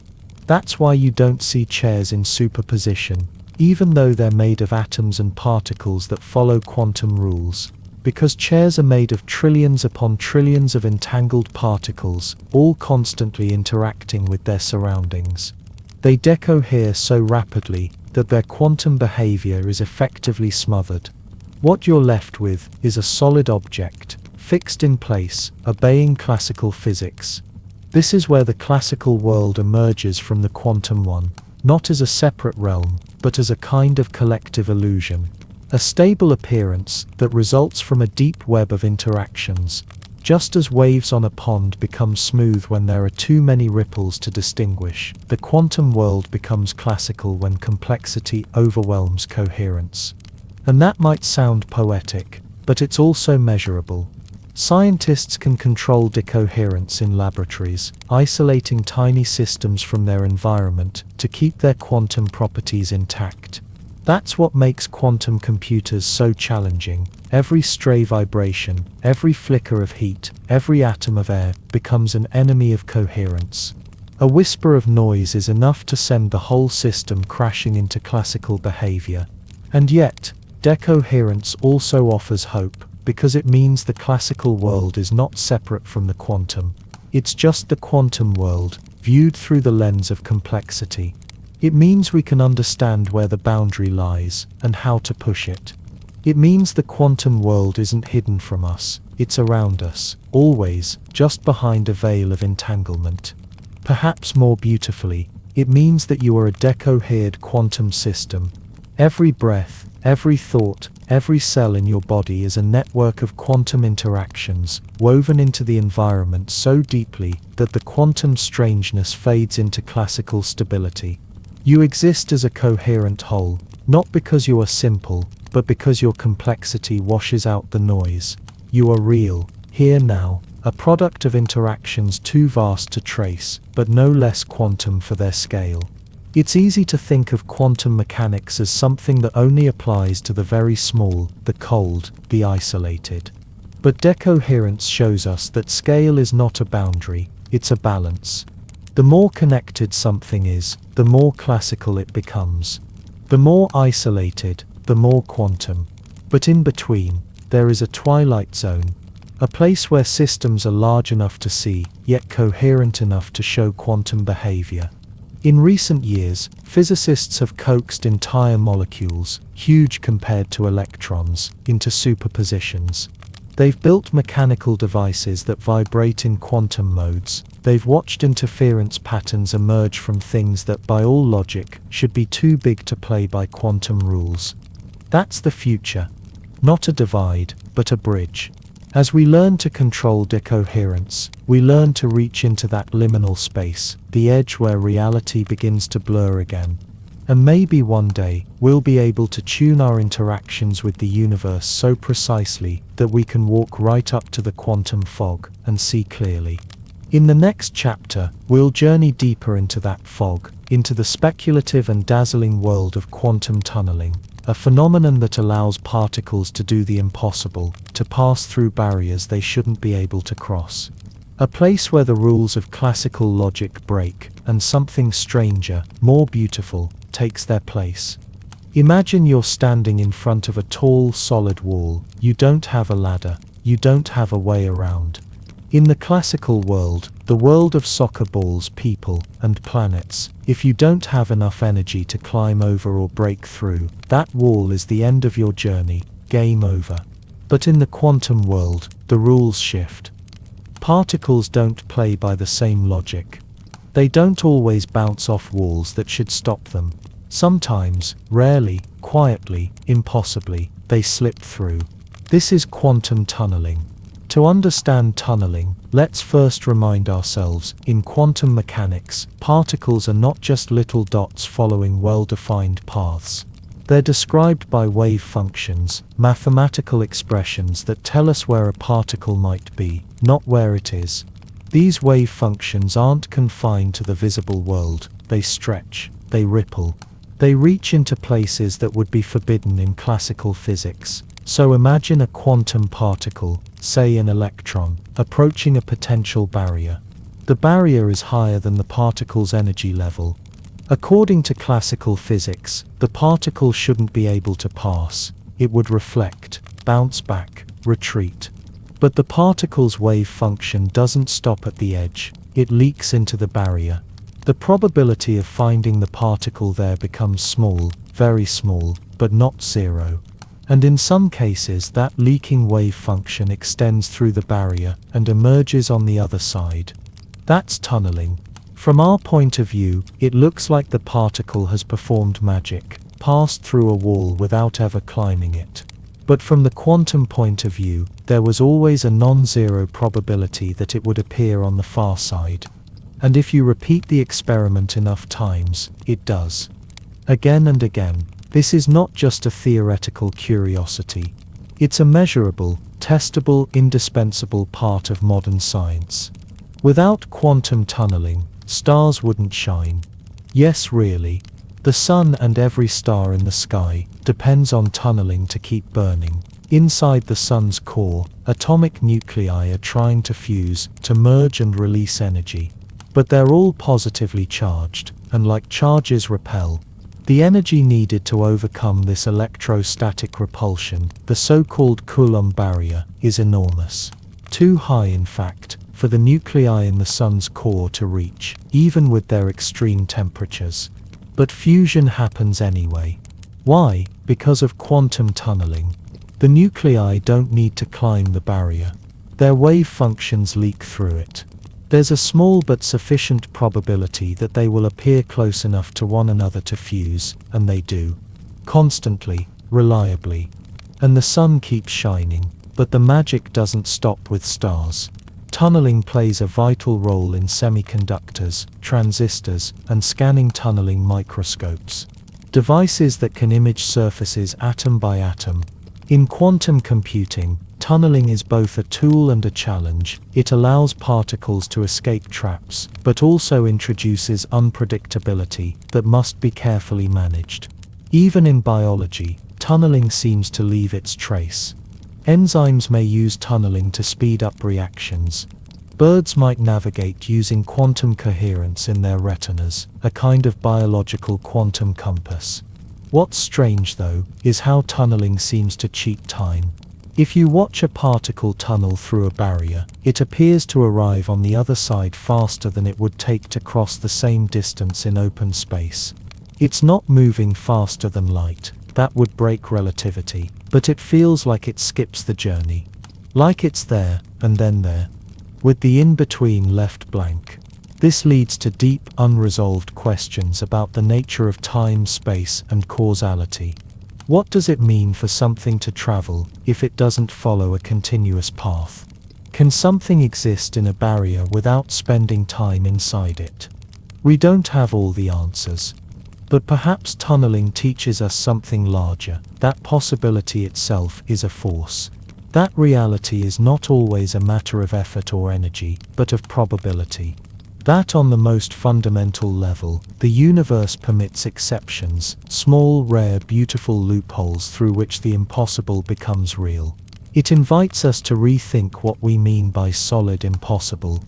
That's why you don't see chairs in superposition, even though they're made of atoms and particles that follow quantum rules. Because chairs are made of trillions upon trillions of entangled particles, all constantly interacting with their surroundings. They decohere so rapidly that their quantum behavior is effectively smothered. What you're left with is a solid object, fixed in place, obeying classical physics. This is where the classical world emerges from the quantum one, not as a separate realm, but as a kind of collective illusion. A stable appearance that results from a deep web of interactions. Just as waves on a pond become smooth when there are too many ripples to distinguish, the quantum world becomes classical when complexity overwhelms coherence. And that might sound poetic, but it's also measurable. Scientists can control decoherence in laboratories, isolating tiny systems from their environment to keep their quantum properties intact. That's what makes quantum computers so challenging. Every stray vibration, every flicker of heat, every atom of air becomes an enemy of coherence. A whisper of noise is enough to send the whole system crashing into classical behavior. And yet, decoherence also offers hope, because it means the classical world is not separate from the quantum. It's just the quantum world, viewed through the lens of complexity. It means we can understand where the boundary lies, and how to push it. It means the quantum world isn't hidden from us, it's around us, always, just behind a veil of entanglement. Perhaps more beautifully, it means that you are a decohered quantum system. Every breath, every thought, every cell in your body is a network of quantum interactions, woven into the environment so deeply that the quantum strangeness fades into classical stability. You exist as a coherent whole, not because you are simple, but because your complexity washes out the noise. You are real, here now, a product of interactions too vast to trace, but no less quantum for their scale. It's easy to think of quantum mechanics as something that only applies to the very small, the cold, the isolated. But decoherence shows us that scale is not a boundary, it's a balance. The more connected something is, the more classical it becomes. The more isolated, the more quantum. But in between, there is a twilight zone, a place where systems are large enough to see, yet coherent enough to show quantum behavior. In recent years, physicists have coaxed entire molecules, huge compared to electrons, into superpositions. They've built mechanical devices that vibrate in quantum modes. They've watched interference patterns emerge from things that, by all logic, should be too big to play by quantum rules. That's the future. Not a divide, but a bridge. As we learn to control decoherence, we learn to reach into that liminal space, the edge where reality begins to blur again. And maybe one day, we'll be able to tune our interactions with the universe so precisely that we can walk right up to the quantum fog and see clearly. In the next chapter, we'll journey deeper into that fog, into the speculative and dazzling world of quantum tunneling, a phenomenon that allows particles to do the impossible, to pass through barriers they shouldn't be able to cross. A place where the rules of classical logic break, and something stranger, more beautiful, takes their place. Imagine you're standing in front of a tall, solid wall. You don't have a ladder. You don't have a way around. In the classical world, the world of soccer balls, people, and planets, if you don't have enough energy to climb over or break through, that wall is the end of your journey, game over. But in the quantum world, the rules shift. Particles don't play by the same logic. They don't always bounce off walls that should stop them. Sometimes, rarely, quietly, impossibly, they slip through. This is quantum tunneling. To understand tunneling, let's first remind ourselves, in quantum mechanics, particles are not just little dots following well-defined paths. They're described by wave functions, mathematical expressions that tell us where a particle might be, not where it is. These wave functions aren't confined to the visible world. They stretch, they ripple. They reach into places that would be forbidden in classical physics. So imagine a quantum particle, say an electron, approaching a potential barrier. The barrier is higher than the particle's energy level. According to classical physics, the particle shouldn't be able to pass. It would reflect, bounce back, retreat. But the particle's wave function doesn't stop at the edge, it leaks into the barrier. The probability of finding the particle there becomes small, very small, but not zero. And in some cases that leaking wave function extends through the barrier and emerges on the other side. That's tunneling. From our point of view, it looks like the particle has performed magic, passed through a wall without ever climbing it. But from the quantum point of view, there was always a non-zero probability that it would appear on the far side. And if you repeat the experiment enough times, it does. Again and again. This is not just a theoretical curiosity. It's a measurable, testable, indispensable part of modern science. Without quantum tunneling, stars wouldn't shine. Yes, really. The sun and every star in the sky depends on tunneling to keep burning. Inside the sun's core, atomic nuclei are trying to fuse, to merge and release energy. But they're all positively charged, and like charges repel. The energy needed to overcome this electrostatic repulsion, the so-called Coulomb barrier, is enormous. Too high, in fact, for the nuclei in the sun's core to reach, even with their extreme temperatures. But fusion happens anyway. Why? Because of quantum tunneling. The nuclei don't need to climb the barrier. Their wave functions leak through it. There's a small but sufficient probability that they will appear close enough to one another to fuse, and they do. Constantly, reliably. And the sun keeps shining, but the magic doesn't stop with stars. Tunneling plays a vital role in semiconductors, transistors, and scanning tunneling microscopes. Devices that can image surfaces atom by atom. In quantum computing, tunneling is both a tool and a challenge. It allows particles to escape traps, but also introduces unpredictability that must be carefully managed. Even in biology, tunneling seems to leave its trace. Enzymes may use tunneling to speed up reactions. Birds might navigate using quantum coherence in their retinas, a kind of biological quantum compass. What's strange, though, is how tunneling seems to cheat time. If you watch a particle tunnel through a barrier, it appears to arrive on the other side faster than it would take to cross the same distance in open space. It's not moving faster than light, that would break relativity, but it feels like it skips the journey. Like it's there, and then there, with the in-between left blank. This leads to deep, unresolved questions about the nature of time, space, and causality. What does it mean for something to travel if it doesn't follow a continuous path? Can something exist in a barrier without spending time inside it? We don't have all the answers. But perhaps tunneling teaches us something larger. That possibility itself is a force. That reality is not always a matter of effort or energy, but of probability. That on the most fundamental level, the universe permits exceptions, small, rare, beautiful loopholes through which the impossible becomes real. It invites us to rethink what we mean by solid impossible.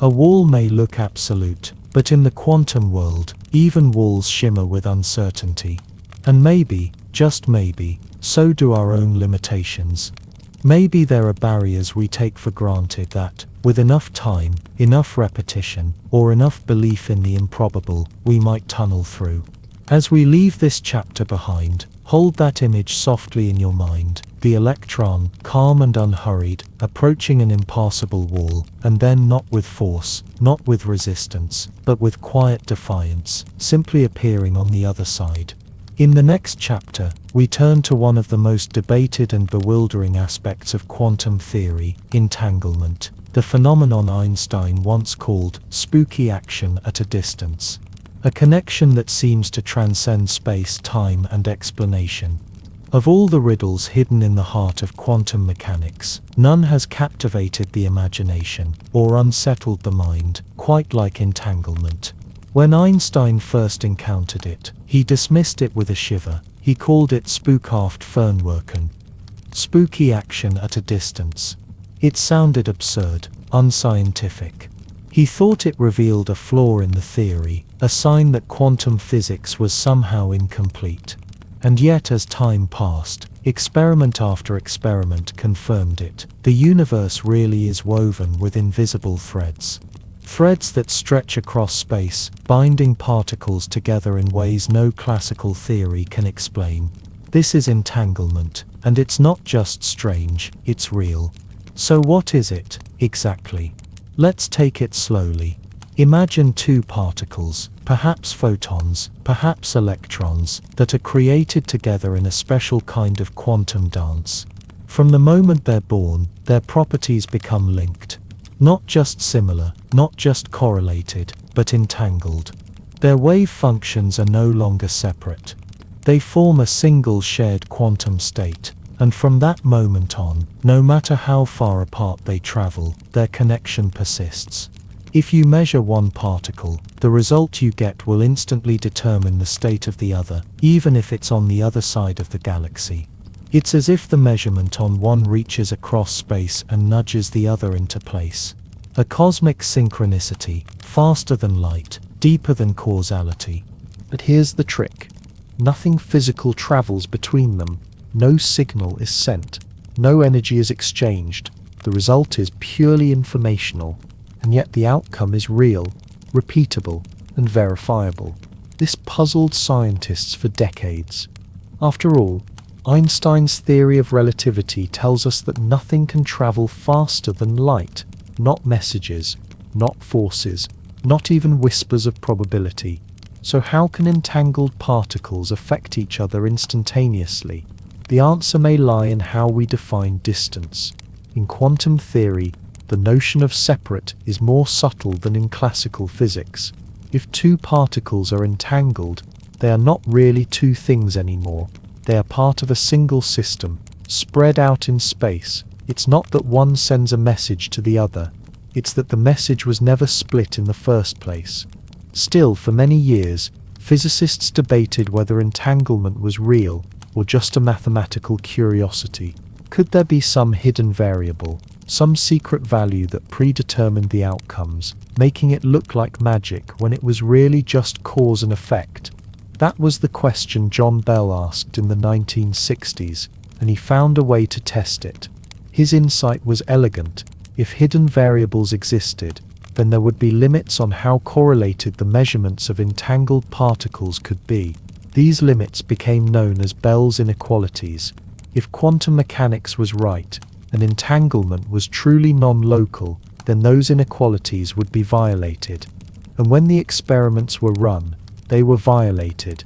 A wall may look absolute, but in the quantum world, even walls shimmer with uncertainty. And maybe, just maybe, so do our own limitations. Maybe there are barriers we take for granted that, with enough time, enough repetition, or enough belief in the improbable, we might tunnel through. As we leave this chapter behind, hold that image softly in your mind, the electron, calm and unhurried, approaching an impassable wall, and then not with force, not with resistance, but with quiet defiance, simply appearing on the other side. In the next chapter, we turn to one of the most debated and bewildering aspects of quantum theory, entanglement, the phenomenon Einstein once called spooky action at a distance. A connection that seems to transcend space, time, and explanation. Of all the riddles hidden in the heart of quantum mechanics, none has captivated the imagination, or unsettled the mind, quite like entanglement. When Einstein first encountered it, he dismissed it with a shiver. He called it spookhaft Fernwirken. Spooky action at a distance. It sounded absurd, unscientific. He thought it revealed a flaw in the theory, a sign that quantum physics was somehow incomplete. And yet as time passed, Experiment after experiment confirmed it. The universe really is woven with invisible threads. Threads that stretch across space, binding particles together in ways no classical theory can explain. This is entanglement, and it's not just strange, it's real. So what is it, exactly? Let's take it slowly. Imagine two particles, perhaps photons, perhaps electrons, that are created together in a special kind of quantum dance. From the moment they're born, their properties become linked. Not just similar, not just correlated, but entangled. Their wave functions are no longer separate. They form a single shared quantum state, and from that moment on, no matter how far apart they travel, their connection persists. If you measure one particle, the result you get will instantly determine the state of the other, even if it's on the other side of the galaxy. It's as if the measurement on one reaches across space and nudges the other into place. A cosmic synchronicity, faster than light, deeper than causality. But here's the trick. Nothing physical travels between them. No signal is sent. No energy is exchanged. The result is purely informational. And yet the outcome is real, repeatable, and verifiable. This puzzled scientists for decades. After all, Einstein's theory of relativity tells us that nothing can travel faster than light, not messages, not forces, not even whispers of probability. So how can entangled particles affect each other instantaneously? The answer may lie in how we define distance. In quantum theory, the notion of separate is more subtle than in classical physics. If two particles are entangled, they are not really two things anymore. They are part of a single system, spread out in space. It's not that one sends a message to the other. It's that the message was never split in the first place. Still, for many years, physicists debated whether entanglement was real or just a mathematical curiosity. Could there be some hidden variable, some secret value that predetermined the outcomes, making it look like magic when it was really just cause and effect? That was the question John Bell asked in the 1960s, and he found a way to test it. His insight was elegant. If hidden variables existed, then there would be limits on how correlated the measurements of entangled particles could be. These limits became known as Bell's inequalities. If quantum mechanics was right, and entanglement was truly non-local, then those inequalities would be violated. And when the experiments were run, they were violated.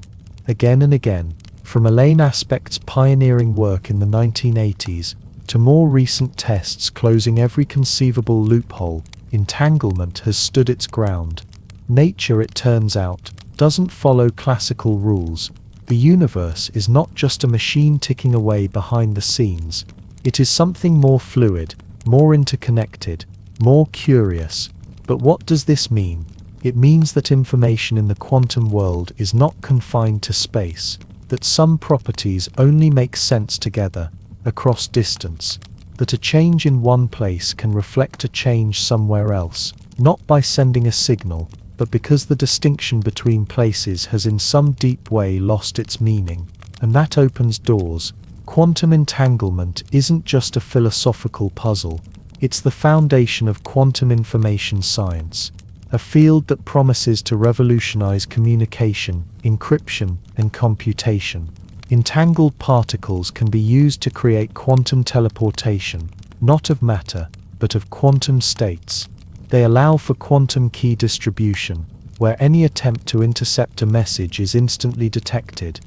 Again and again, from Alain Aspect's pioneering work in the 1980s, to more recent tests closing every conceivable loophole, entanglement has stood its ground. Nature, it turns out, doesn't follow classical rules. The universe is not just a machine ticking away behind the scenes. It is something more fluid, more interconnected, more curious. But what does this mean? It means that information in the quantum world is not confined to space, that some properties only make sense together, across distance, that a change in one place can reflect a change somewhere else, not by sending a signal, but because the distinction between places has in some deep way lost its meaning, and that opens doors. Quantum entanglement isn't just a philosophical puzzle, it's the foundation of quantum information science, a field that promises to revolutionize communication, encryption, and computation. Entangled particles can be used to create quantum teleportation, not of matter, but of quantum states. They allow for quantum key distribution, where any attempt to intercept a message is instantly detected.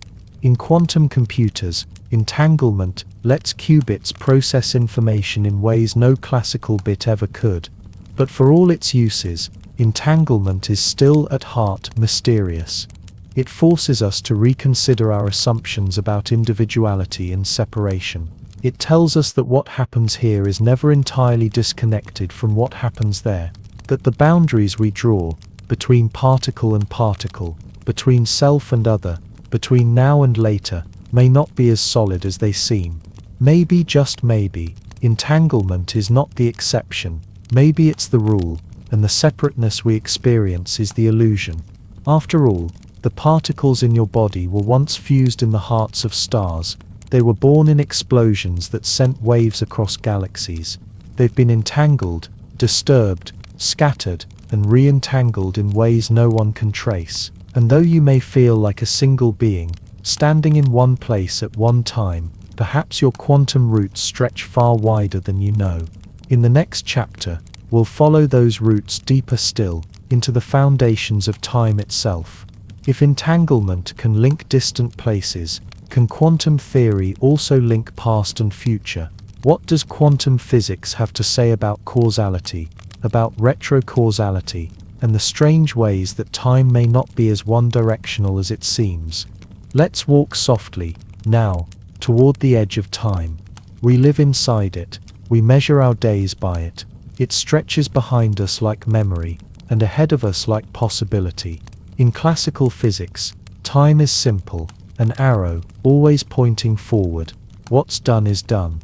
In quantum computers, entanglement lets qubits process information in ways no classical bit ever could. But for all its uses, entanglement is still at heart mysterious. It forces us to reconsider our assumptions about individuality and separation. It tells us that what happens here is never entirely disconnected from what happens there, that the boundaries we draw, between particle and particle, between self and other, between now and later, may not be as solid as they seem. Maybe, just maybe, entanglement is not the exception. Maybe it's the rule, and the separateness we experience is the illusion. After all, the particles in your body were once fused in the hearts of stars, They were born in explosions that sent waves across galaxies. They've been entangled, disturbed, scattered, and re-entangled in ways no one can trace. And though you may feel like a single being, standing in one place at one time, perhaps your quantum roots stretch far wider than you know. In the next chapter, we'll follow those roots deeper still, into the foundations of time itself. If entanglement can link distant places, can quantum theory also link past and future? What does quantum physics have to say about causality, about retrocausality, and the strange ways that time may not be as one-directional as it seems? Let's walk softly, now, toward the edge of time. We live inside it, we measure our days by it. It stretches behind us like memory, and ahead of us like possibility. In classical physics, time is simple, an arrow, always pointing forward. What's done is done.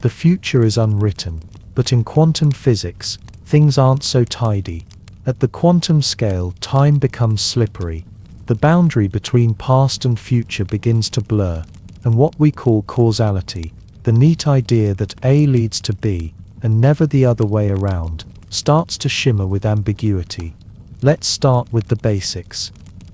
The future is unwritten. But in quantum physics, things aren't so tidy. At the quantum scale, time becomes slippery. The boundary between past and future begins to blur, and what we call causality, the neat idea that A leads to B, and never the other way around, starts to shimmer with ambiguity. Let's start with the basics.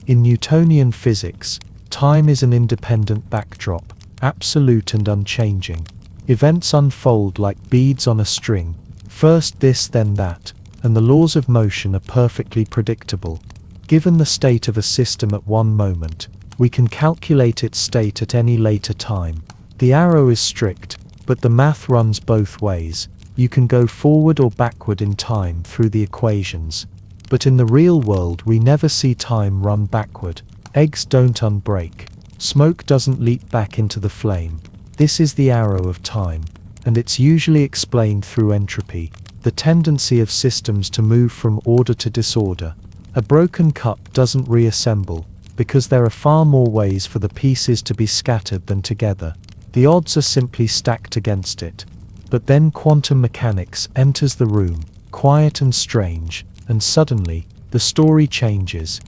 In Newtonian physics, time is an independent backdrop, absolute and unchanging. Events unfold like beads on a string, first this then that, and the laws of motion are perfectly predictable. Given the state of a system at one moment, we can calculate its state at any later time. The arrow is strict, but the math runs both ways. You can go forward or backward in time through the equations. But in the real world, we never see time run backward. Eggs don't unbreak. Smoke doesn't leap back into the flame. This is the arrow of time, and it's usually explained through entropy, the tendency of systems to move from order to disorder. A broken cup doesn't reassemble, because there are far more ways for the pieces to be scattered than together. The odds are simply stacked against it. But then quantum mechanics enters the room, quiet and strange, and suddenly, the story changes.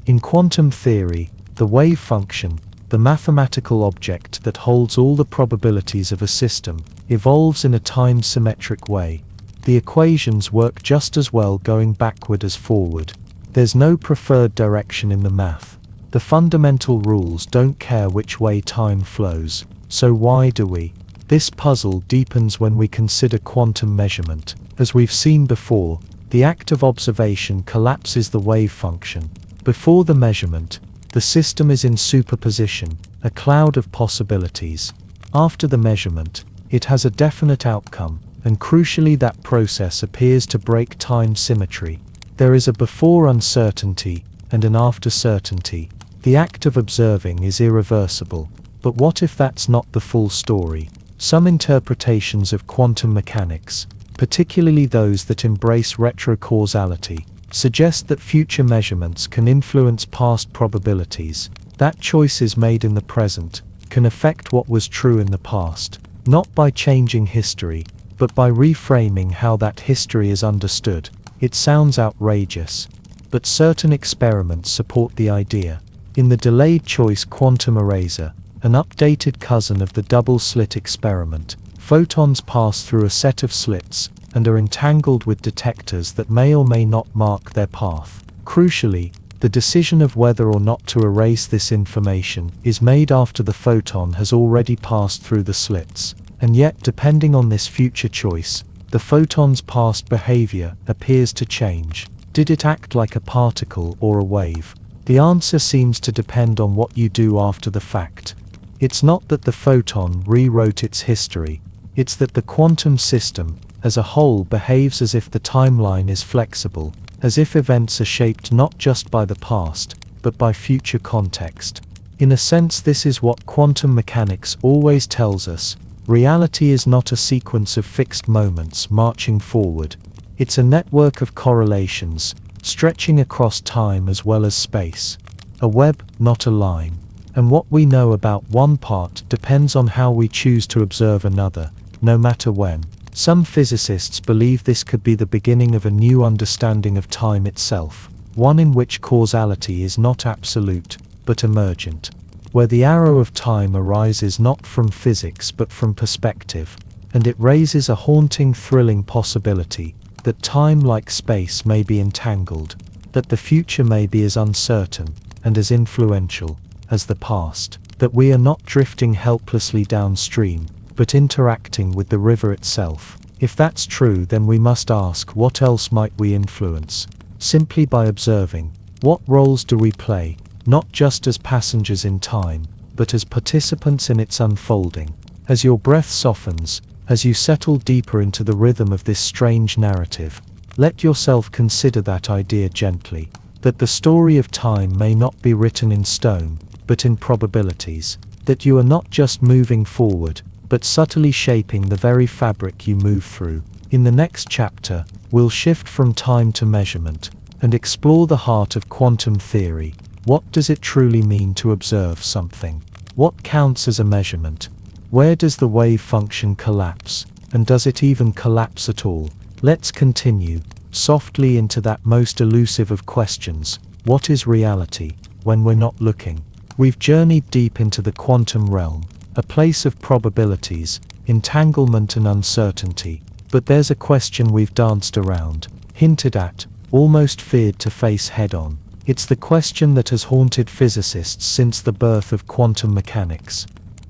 In quantum theory, the wave function, the mathematical object that holds all the probabilities of a system, evolves in a time-symmetric way. The equations work just as well going backward as forward. There's no preferred direction in the math. The fundamental rules don't care which way time flows. So why do we? This puzzle deepens when we consider quantum measurement. As we've seen before, the act of observation collapses the wave function. Before the measurement, the system is in superposition, a cloud of possibilities. After the measurement, it has a definite outcome, and crucially that process appears to break time symmetry. There is a before uncertainty, and an after certainty. The act of observing is irreversible. But what if that's not the full story? Some interpretations of quantum mechanics, particularly those that embrace retrocausality, suggest that future measurements can influence past probabilities, that choices made in the present can affect what was true in the past, not by changing history, but by reframing how that history is understood. It sounds outrageous, but certain experiments support the idea. In the delayed choice quantum eraser, an updated cousin of the double slit experiment, photons pass through a set of slits and are entangled with detectors that may or may not mark their path. Crucially, the decision of whether or not to erase this information is made after the photon has already passed through the slits, and yet depending on this future choice, the photon's past behavior appears to change. Did it act like a particle or a wave? The answer seems to depend on what you do after the fact. It's not that the photon rewrote its history, it's that the quantum system, as a whole, behaves as if the timeline is flexible, as if events are shaped not just by the past, but by future context. In a sense, this is what quantum mechanics always tells us. Reality is not a sequence of fixed moments marching forward. It's a network of correlations, stretching across time as well as space. A web, not a line. And what we know about one part depends on how we choose to observe another, no matter when. Some physicists believe this could be the beginning of a new understanding of time itself, one in which causality is not absolute, but emergent. where the arrow of time arises not from physics but from perspective, and it raises a haunting, thrilling possibility that time, like space, may be entangled, that the future may be as uncertain and as influential as the past, that we are not drifting helplessly downstream, but interacting with the river itself. If that's true, then we must ask, what else might we influence? Simply by observing. What roles do we play, not just as passengers in time, but as participants in its unfolding? As your breath softens, as you settle deeper into the rhythm of this strange narrative, let yourself consider that idea gently, that the story of time may not be written in stone, but in probabilities, that you are not just moving forward, but subtly shaping the very fabric you move through. In the next chapter, we'll shift from time to measurement, and explore the heart of quantum theory. What does it truly mean to observe something? What counts as a measurement? Where does the wave function collapse? And does it even collapse at all? Let's continue softly into that most elusive of questions. What is reality when we're not looking? We've journeyed deep into the quantum realm, a place of probabilities, entanglement and uncertainty. But there's a question we've danced around, hinted at, almost feared to face head-on. It's the question that has haunted physicists since the birth of quantum mechanics.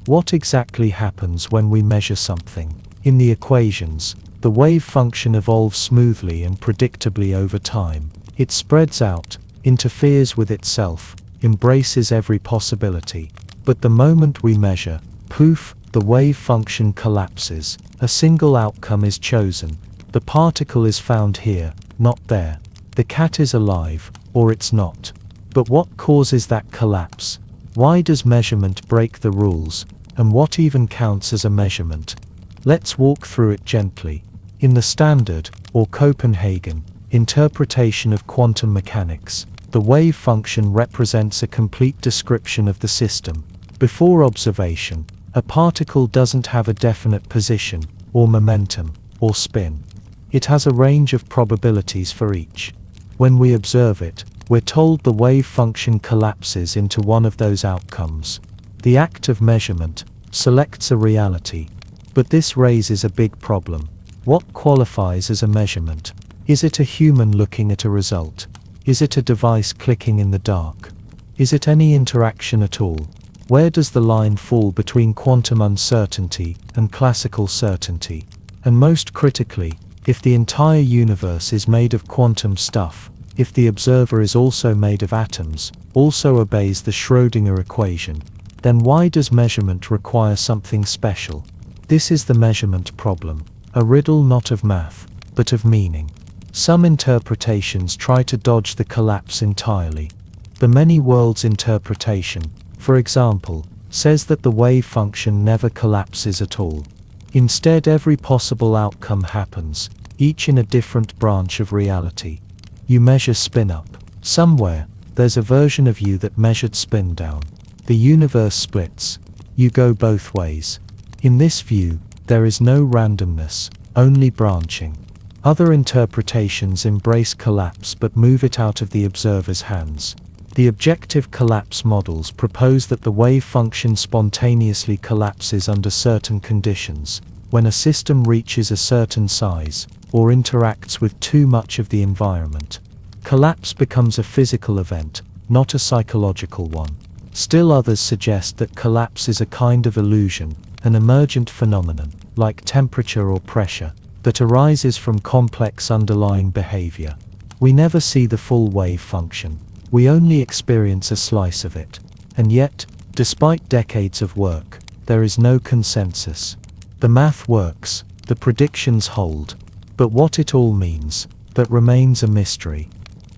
What exactly happens when we measure something? In the equations, the wave function evolves smoothly and predictably over time. It spreads out, interferes with itself, embraces every possibility. But the moment we measure, poof, the wave function collapses. A single outcome is chosen. The particle is found here, not there. The cat is alive, or it's not. But what causes that collapse? Why does measurement break the rules? And what even counts as a measurement? Let's walk through it gently. In the standard, or Copenhagen, interpretation of quantum mechanics, the wave function represents a complete description of the system. Before observation, a particle doesn't have a definite position, or momentum, or spin. It has a range of probabilities for each. When we observe it, we're told the wave function collapses into one of those outcomes. The act of measurement selects a reality. But this raises a big problem. What qualifies as a measurement? Is it a human looking at a result? Is it a device clicking in the dark? Is it any interaction at all? Where does the line fall between quantum uncertainty and classical certainty? And most critically, if the entire universe is made of quantum stuff, if the observer is also made of atoms, also obeys the Schrödinger equation, then why does measurement require something special? This is the measurement problem, a riddle not of math, but of meaning. Some interpretations try to dodge the collapse entirely. The many worlds interpretation, for example, says that the wave function never collapses at all. Instead, every possible outcome happens, each in a different branch of reality. You measure spin up. Somewhere, there's a version of you that measured spin down. The universe splits. You go both ways. In this view, there is no randomness, only branching. Other interpretations embrace collapse but move it out of the observer's hands. The objective collapse models propose that the wave function spontaneously collapses under certain conditions, when a system reaches a certain size, or interacts with too much of the environment. Collapse becomes a physical event, not a psychological one. Still others suggest that collapse is a kind of illusion, an emergent phenomenon, like temperature or pressure, that arises from complex underlying behavior. We never see the full wave function. We only experience a slice of it. And yet, despite decades of work, there is no consensus. The math works, the predictions hold, but what it all means, that remains a mystery.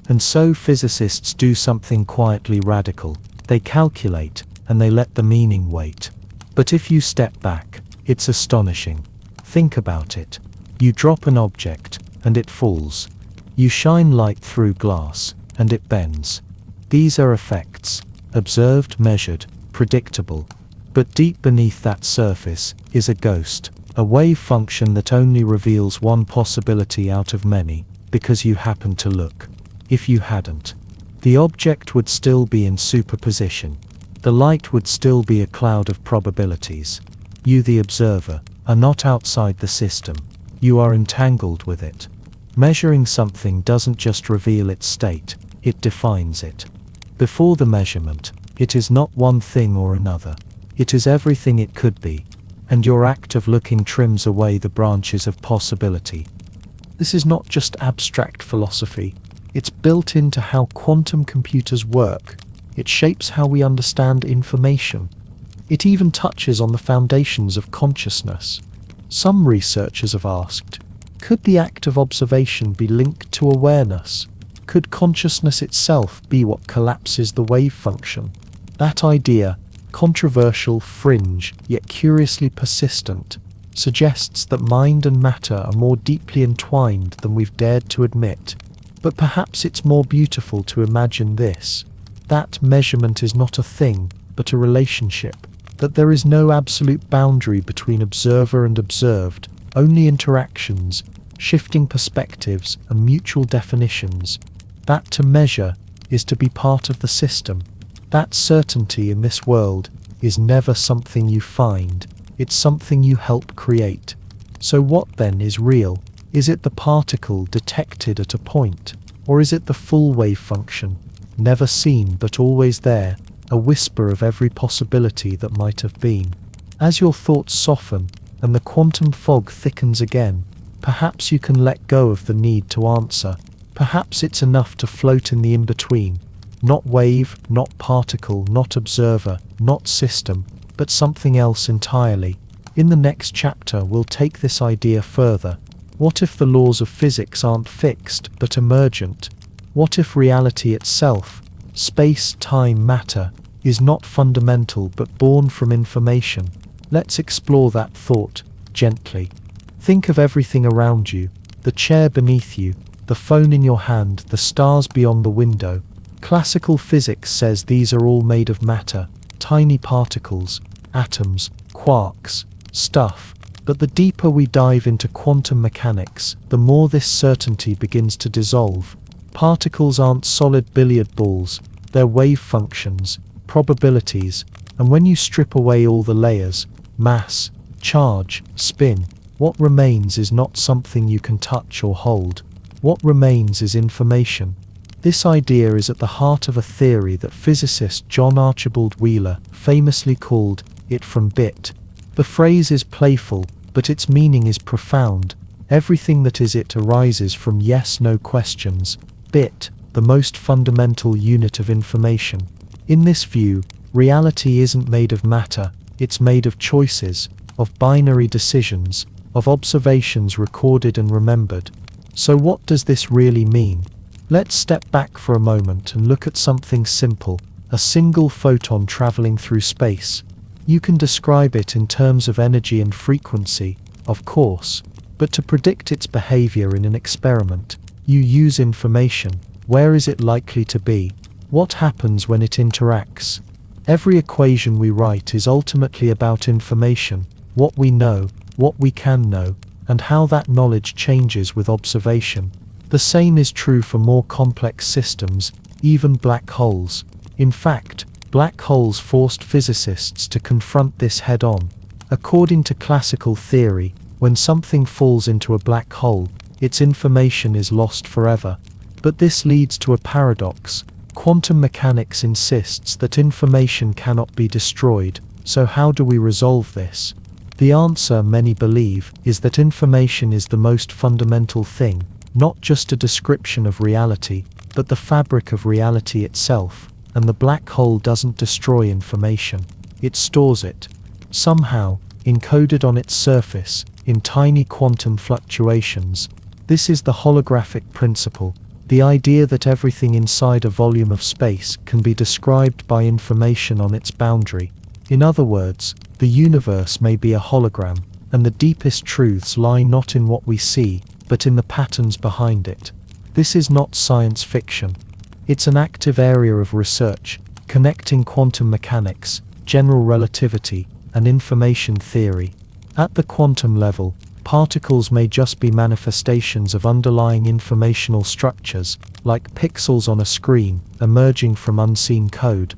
And so physicists do something quietly radical. They calculate, and they let the meaning wait. But if you step back, it's astonishing. Think about it. You drop an object, and it falls. You shine light through glass, and it bends. These are effects, observed, measured, predictable. But deep beneath that surface is a ghost, a wave function that only reveals one possibility out of many, because you happen to look. If you hadn't, the object would still be in superposition. the light would still be a cloud of probabilities. You, the observer, are not outside the system. You are entangled with it. Measuring something doesn't just reveal its state, it defines it. Before the measurement, it is not one thing or another. It is everything it could be, and your act of looking trims away the branches of possibility. This is not just abstract philosophy. It's built into how quantum computers work. It shapes how we understand information. It even touches on the foundations of consciousness. Some researchers have asked, could the act of observation be linked to awareness? Could consciousness itself be what collapses the wave function? That idea, controversial, fringe, yet curiously persistent, suggests that mind and matter are more deeply entwined than we've dared to admit. But perhaps it's more beautiful to imagine this: that measurement is not a thing, but a relationship. That there is no absolute boundary between observer and observed, only interactions, shifting perspectives, and mutual definitions. That to measure is to be part of the system. That certainty in this world is never something you find, it's something you help create. So what then is real? Is it the particle detected at a point? Or is it the full wave function, never seen but always there, a whisper of every possibility that might have been? As your thoughts soften and the quantum fog thickens again, perhaps you can let go of the need to answer. Perhaps it's enough to float in the in-between. Not wave, not particle, not observer, not system, but something else entirely. In the next chapter we'll take this idea further. What if the laws of physics aren't fixed but emergent? What if reality itself, space, time, matter, is not fundamental but born from information? Let's explore that thought, gently. Think of everything around you, the chair beneath you, the phone in your hand, the stars beyond the window. Classical physics says these are all made of matter, tiny particles, atoms, quarks, stuff. But the deeper we dive into quantum mechanics, the more this certainty begins to dissolve. Particles aren't solid billiard balls, they're wave functions, probabilities, and when you strip away all the layers, mass, charge, spin, what remains is not something you can touch or hold. What remains is information. This idea is at the heart of a theory that physicist John Archibald Wheeler famously called it from bit. The phrase is playful, but its meaning is profound. Everything that is it arises from yes-no questions. Bit, the most fundamental unit of information. In this view, reality isn't made of matter, it's made of choices, of binary decisions, of observations recorded and remembered. So what does this really mean? Let's step back for a moment and look at something simple, a single photon traveling through space. You can describe it in terms of energy and frequency, of course, but to predict its behavior in an experiment, you use information. Where is it likely to be? What happens when it interacts? Every equation we write is ultimately about information, what we know, what we can know, and how that knowledge changes with observation. The same is true for more complex systems, even black holes. In fact, black holes forced physicists to confront this head-on. According to classical theory, when something falls into a black hole, its information is lost forever. But this leads to a paradox. Quantum mechanics insists that information cannot be destroyed, so how do we resolve this? The answer, many believe, is that information is the most fundamental thing, not just a description of reality, but the fabric of reality itself, and the black hole doesn't destroy information, it stores it. Somehow, encoded on its surface, in tiny quantum fluctuations. This is the holographic principle, the idea that everything inside a volume of space can be described by information on its boundary. In other words, the universe may be a hologram, and the deepest truths lie not in what we see, but in the patterns behind it. This is not science fiction. It's an active area of research, connecting quantum mechanics, general relativity, and information theory. At the quantum level, particles may just be manifestations of underlying informational structures, like pixels on a screen, emerging from unseen code.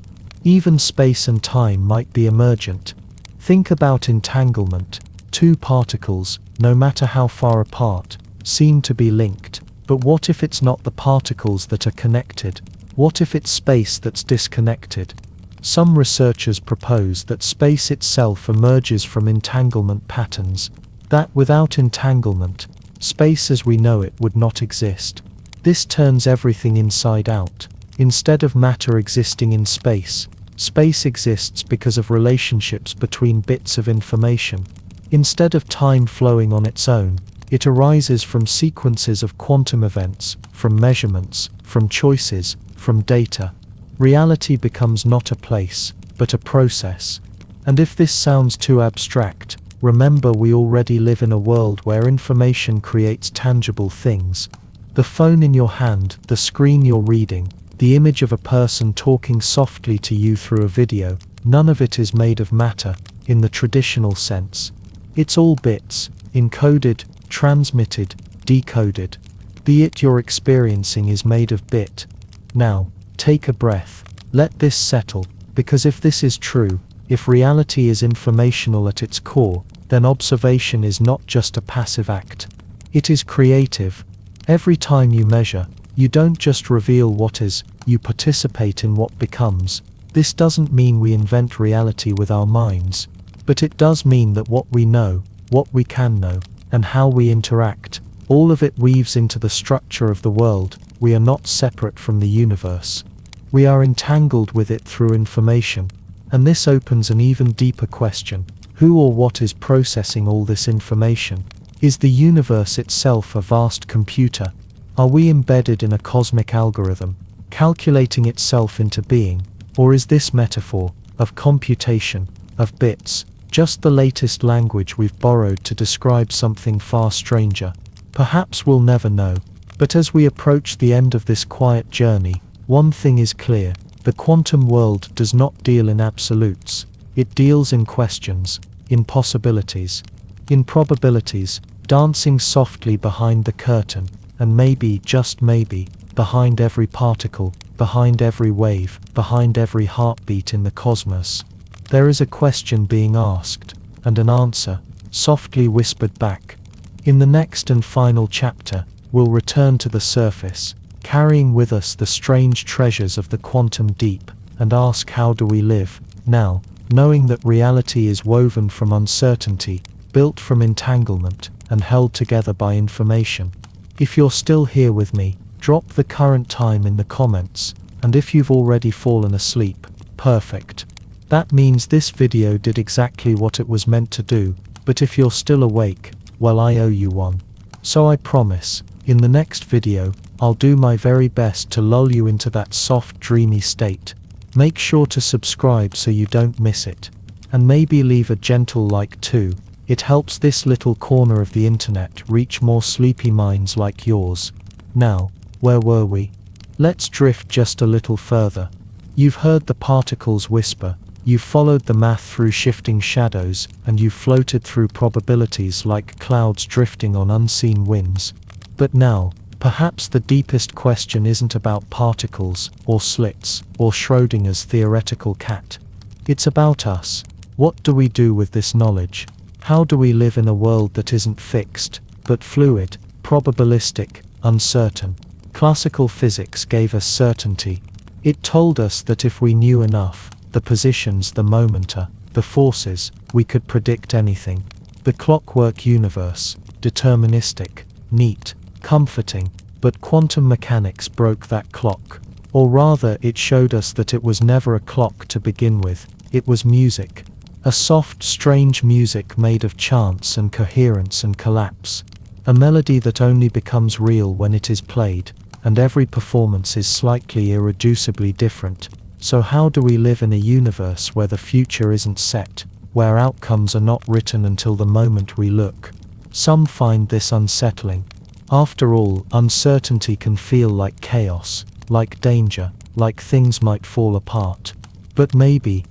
Even space and time might be emergent. Think about entanglement. Two particles, no matter how far apart, seem to be linked. But what if it's not the particles that are connected? What if it's space that's disconnected? Some researchers propose that space itself emerges from entanglement patterns, that without entanglement, space as we know it would not exist. This turns everything inside out. Instead of matter existing in space, space exists because of relationships between bits of information. Instead of time flowing on its own, it arises from sequences of quantum events, from measurements, from choices, from data. Reality becomes not a place, but a process. And if this sounds too abstract, remember we already live in a world where information creates tangible things. The phone in your hand, the screen you're reading, the image of a person talking softly to you through a video, none of it is made of matter, in the traditional sense. It's all bits, encoded, transmitted, decoded. The it you're experiencing is made of bit. Now, take a breath. Let this settle, because if this is true, if reality is informational at its core, then observation is not just a passive act. It is creative. Every time you measure, you don't just reveal what is, you participate in what becomes. This doesn't mean we invent reality with our minds, but it does mean that what we know, what we can know, and how we interact, all of it weaves into the structure of the world. We are not separate from the universe. We are entangled with it through information. And this opens an even deeper question. Who or what is processing all this information? Is the universe itself a vast computer? Are we embedded in a cosmic algorithm, calculating itself into being? Or is this metaphor, of computation, of bits, just the latest language we've borrowed to describe something far stranger? Perhaps we'll never know. But as we approach the end of this quiet journey, one thing is clear. The quantum world does not deal in absolutes. It deals in questions, in possibilities, in probabilities, dancing softly behind the curtain, and maybe, just maybe, behind every particle, behind every wave, behind every heartbeat in the cosmos. There is a question being asked, and an answer, softly whispered back. In the next and final chapter, we'll return to the surface, carrying with us the strange treasures of the quantum deep, and ask how do we live, now, knowing that reality is woven from uncertainty, built from entanglement, and held together by information. If you're still here with me, drop the current time in the comments, and if you've already fallen asleep, perfect. That means this video did exactly what it was meant to do, but if you're still awake, well, I owe you one. So I promise, in the next video, I'll do my very best to lull you into that soft, dreamy state. Make sure to subscribe so you don't miss it. And maybe leave a gentle like too. It helps this little corner of the internet reach more sleepy minds like yours. Now, where were we? Let's drift just a little further. You've heard the particles whisper. You've followed the math through shifting shadows, and you've floated through probabilities like clouds drifting on unseen winds. But now, perhaps the deepest question isn't about particles, or slits, or Schrödinger's theoretical cat. It's about us. What do we do with this knowledge? How do we live in a world that isn't fixed, but fluid, probabilistic, uncertain? Classical physics gave us certainty. It told us that if we knew enough, the positions, the momenta, the forces, we could predict anything. The clockwork universe, deterministic, neat, comforting, but quantum mechanics broke that clock. Or rather, it showed us that it was never a clock to begin with, it was music. A soft, strange music made of chance and coherence and collapse. A melody that only becomes real when it is played, and every performance is slightly irreducibly different. So how do we live in a universe where the future isn't set, where outcomes are not written until the moment we look? Some find this unsettling. After all, uncertainty can feel like chaos, like danger, like things might fall apart. But maybe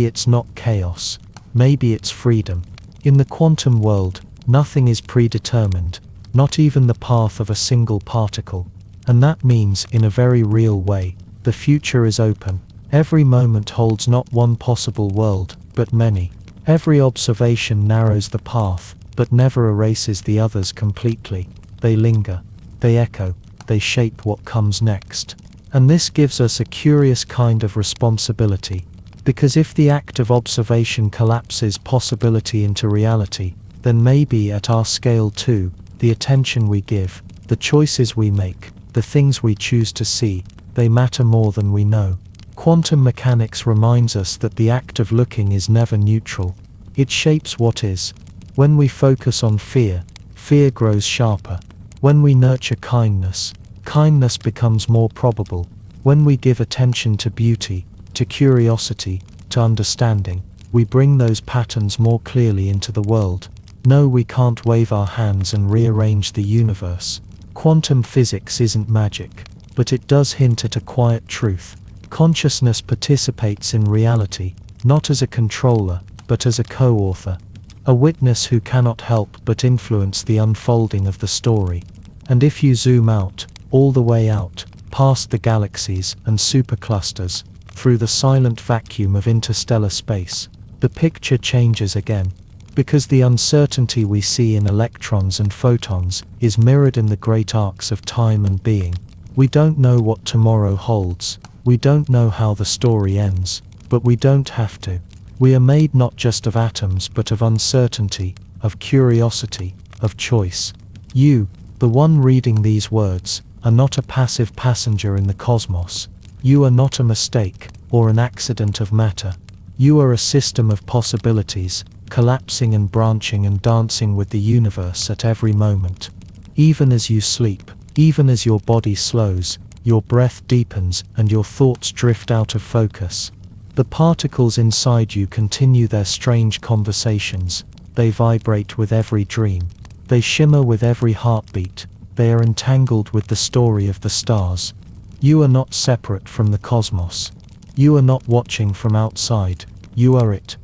it's not chaos. Maybe it's freedom. In the quantum world, nothing is predetermined, not even the path of a single particle. And that means, in a very real way, the future is open. Every moment holds not one possible world, but many. Every observation narrows the path, but never erases the others completely. They linger, they echo, they shape what comes next. And this gives us a curious kind of responsibility, because if the act of observation collapses possibility into reality, then maybe at our scale too, the attention we give, the choices we make, the things we choose to see, they matter more than we know. Quantum mechanics reminds us that the act of looking is never neutral. It shapes what is. When we focus on fear, fear grows sharper. When we nurture kindness, kindness becomes more probable. When we give attention to beauty, to curiosity, to understanding, we bring those patterns more clearly into the world. No, we can't wave our hands and rearrange the universe. Quantum physics isn't magic, but it does hint at a quiet truth. Consciousness participates in reality, not as a controller, but as a co-author. A witness who cannot help but influence the unfolding of the story. And if you zoom out, all the way out, past the galaxies and superclusters, through the silent vacuum of interstellar space, the picture changes again. Because the uncertainty we see in electrons and photons is mirrored in the great arcs of time and being. We don't know what tomorrow holds. We don't know how the story ends, but we don't have to. We are made not just of atoms but of uncertainty, of curiosity, of choice. You, the one reading these words, are not a passive passenger in the cosmos. You are not a mistake, or an accident of matter. You are a system of possibilities, collapsing and branching and dancing with the universe at every moment. Even as you sleep, even as your body slows, your breath deepens and your thoughts drift out of focus, the particles inside you continue their strange conversations. They vibrate with every dream. They shimmer with every heartbeat. They are entangled with the story of the stars. You are not separate from the cosmos. You are not watching from outside. You are it.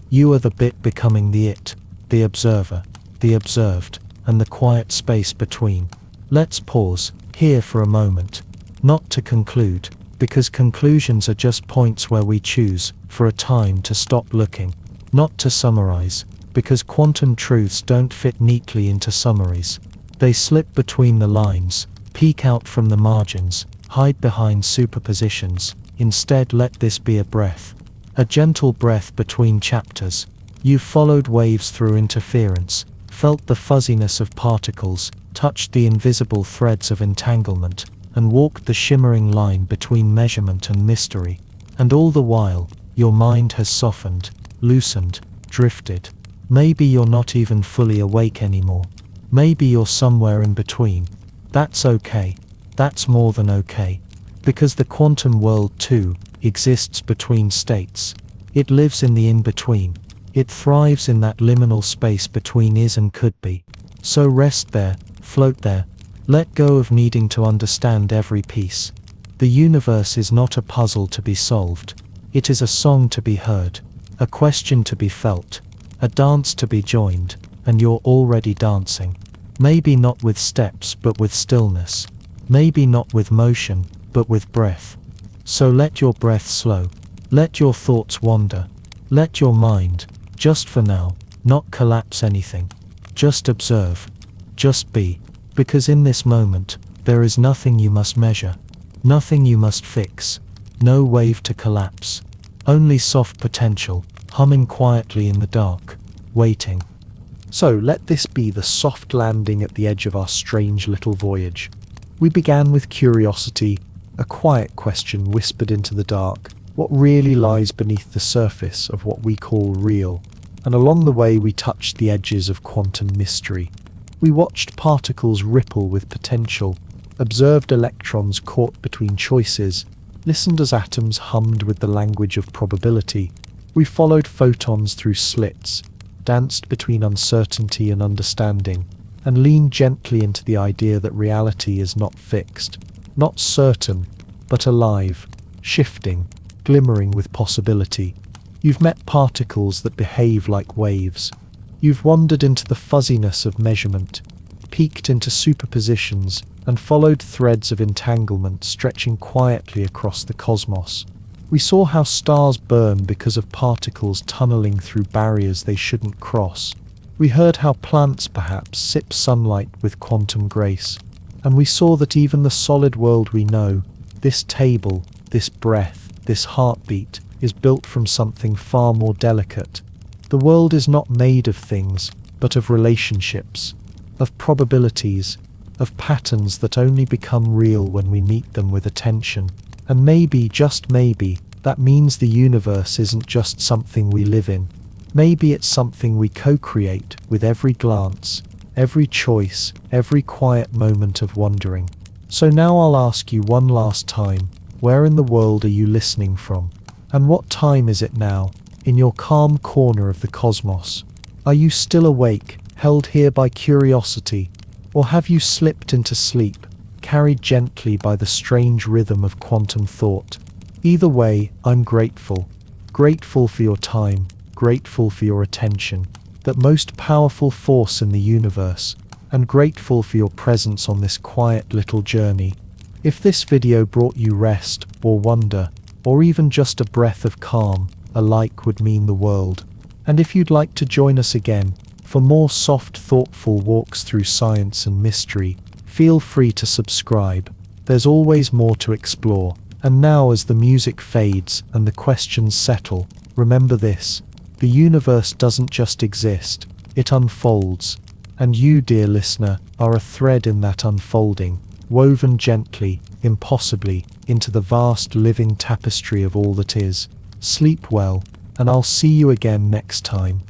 You are the bit becoming the it, the observer, the observed, and the quiet space between. Let's pause here for a moment. Not to conclude, because conclusions are just points where we choose, for a time, to stop looking. Not to summarize, because quantum truths don't fit neatly into summaries. They slip between the lines, peek out from the margins, hide behind superpositions. Instead, let this be a breath. A gentle breath between chapters. You've followed waves through interference, felt the fuzziness of particles, touched the invisible threads of entanglement, and walked the shimmering line between measurement and mystery. And all the while, your mind has softened, loosened, drifted. Maybe you're not even fully awake anymore. Maybe you're somewhere in between. That's okay. That's more than okay. Because the quantum world too exists between states. It lives in the in-between. It thrives in that liminal space between is and could be. So rest there, float there. Let go of needing to understand every piece. The universe is not a puzzle to be solved. It is a song to be heard, a question to be felt, a dance to be joined, and you're already dancing. Maybe not with steps but with stillness. Maybe not with motion, but with breath. So let your breath slow. Let your thoughts wander. Let your mind, just for now, not collapse anything. Just observe. Just be. Because in this moment, there is nothing you must measure. Nothing you must fix. No wave to collapse. Only soft potential, humming quietly in the dark, waiting. So let this be the soft landing at the edge of our strange little voyage. We began with curiosity, a quiet question whispered into the dark. What really lies beneath the surface of what we call real? And along the way we touched the edges of quantum mystery. We watched particles ripple with potential, observed electrons caught between choices, listened as atoms hummed with the language of probability. We followed photons through slits, danced between uncertainty and understanding, and leaned gently into the idea that reality is not fixed, not certain, but alive, shifting, glimmering with possibility. You've met particles that behave like waves. You've wandered into the fuzziness of measurement, peeked into superpositions, and followed threads of entanglement stretching quietly across the cosmos. We saw how stars burn because of particles tunneling through barriers they shouldn't cross. We heard how plants perhaps sip sunlight with quantum grace. And we saw that even the solid world we know, this table, this breath, this heartbeat, is built from something far more delicate. The world is not made of things, but of relationships, of probabilities, of patterns that only become real when we meet them with attention. And maybe, just maybe, that means the universe isn't just something we live in. Maybe it's something we co-create with every glance, every choice, every quiet moment of wondering. So now I'll ask you one last time, where in the world are you listening from? And what time is it now, in your calm corner of the cosmos? Are you still awake, held here by curiosity? Or have you slipped into sleep, carried gently by the strange rhythm of quantum thought? Either way, I'm grateful. Grateful for your time, grateful for your attention, that most powerful force in the universe, and grateful for your presence on this quiet little journey. If this video brought you rest, or wonder, or even just a breath of calm, a like would mean the world. And if you'd like to join us again, for more soft, thoughtful walks through science and mystery, feel free to subscribe. There's always more to explore. And now, as the music fades and the questions settle, remember this: the universe doesn't just exist, it unfolds. And you, dear listener, are a thread in that unfolding, woven gently, impossibly, into the vast living tapestry of all that is. Sleep well, and I'll see you again next time.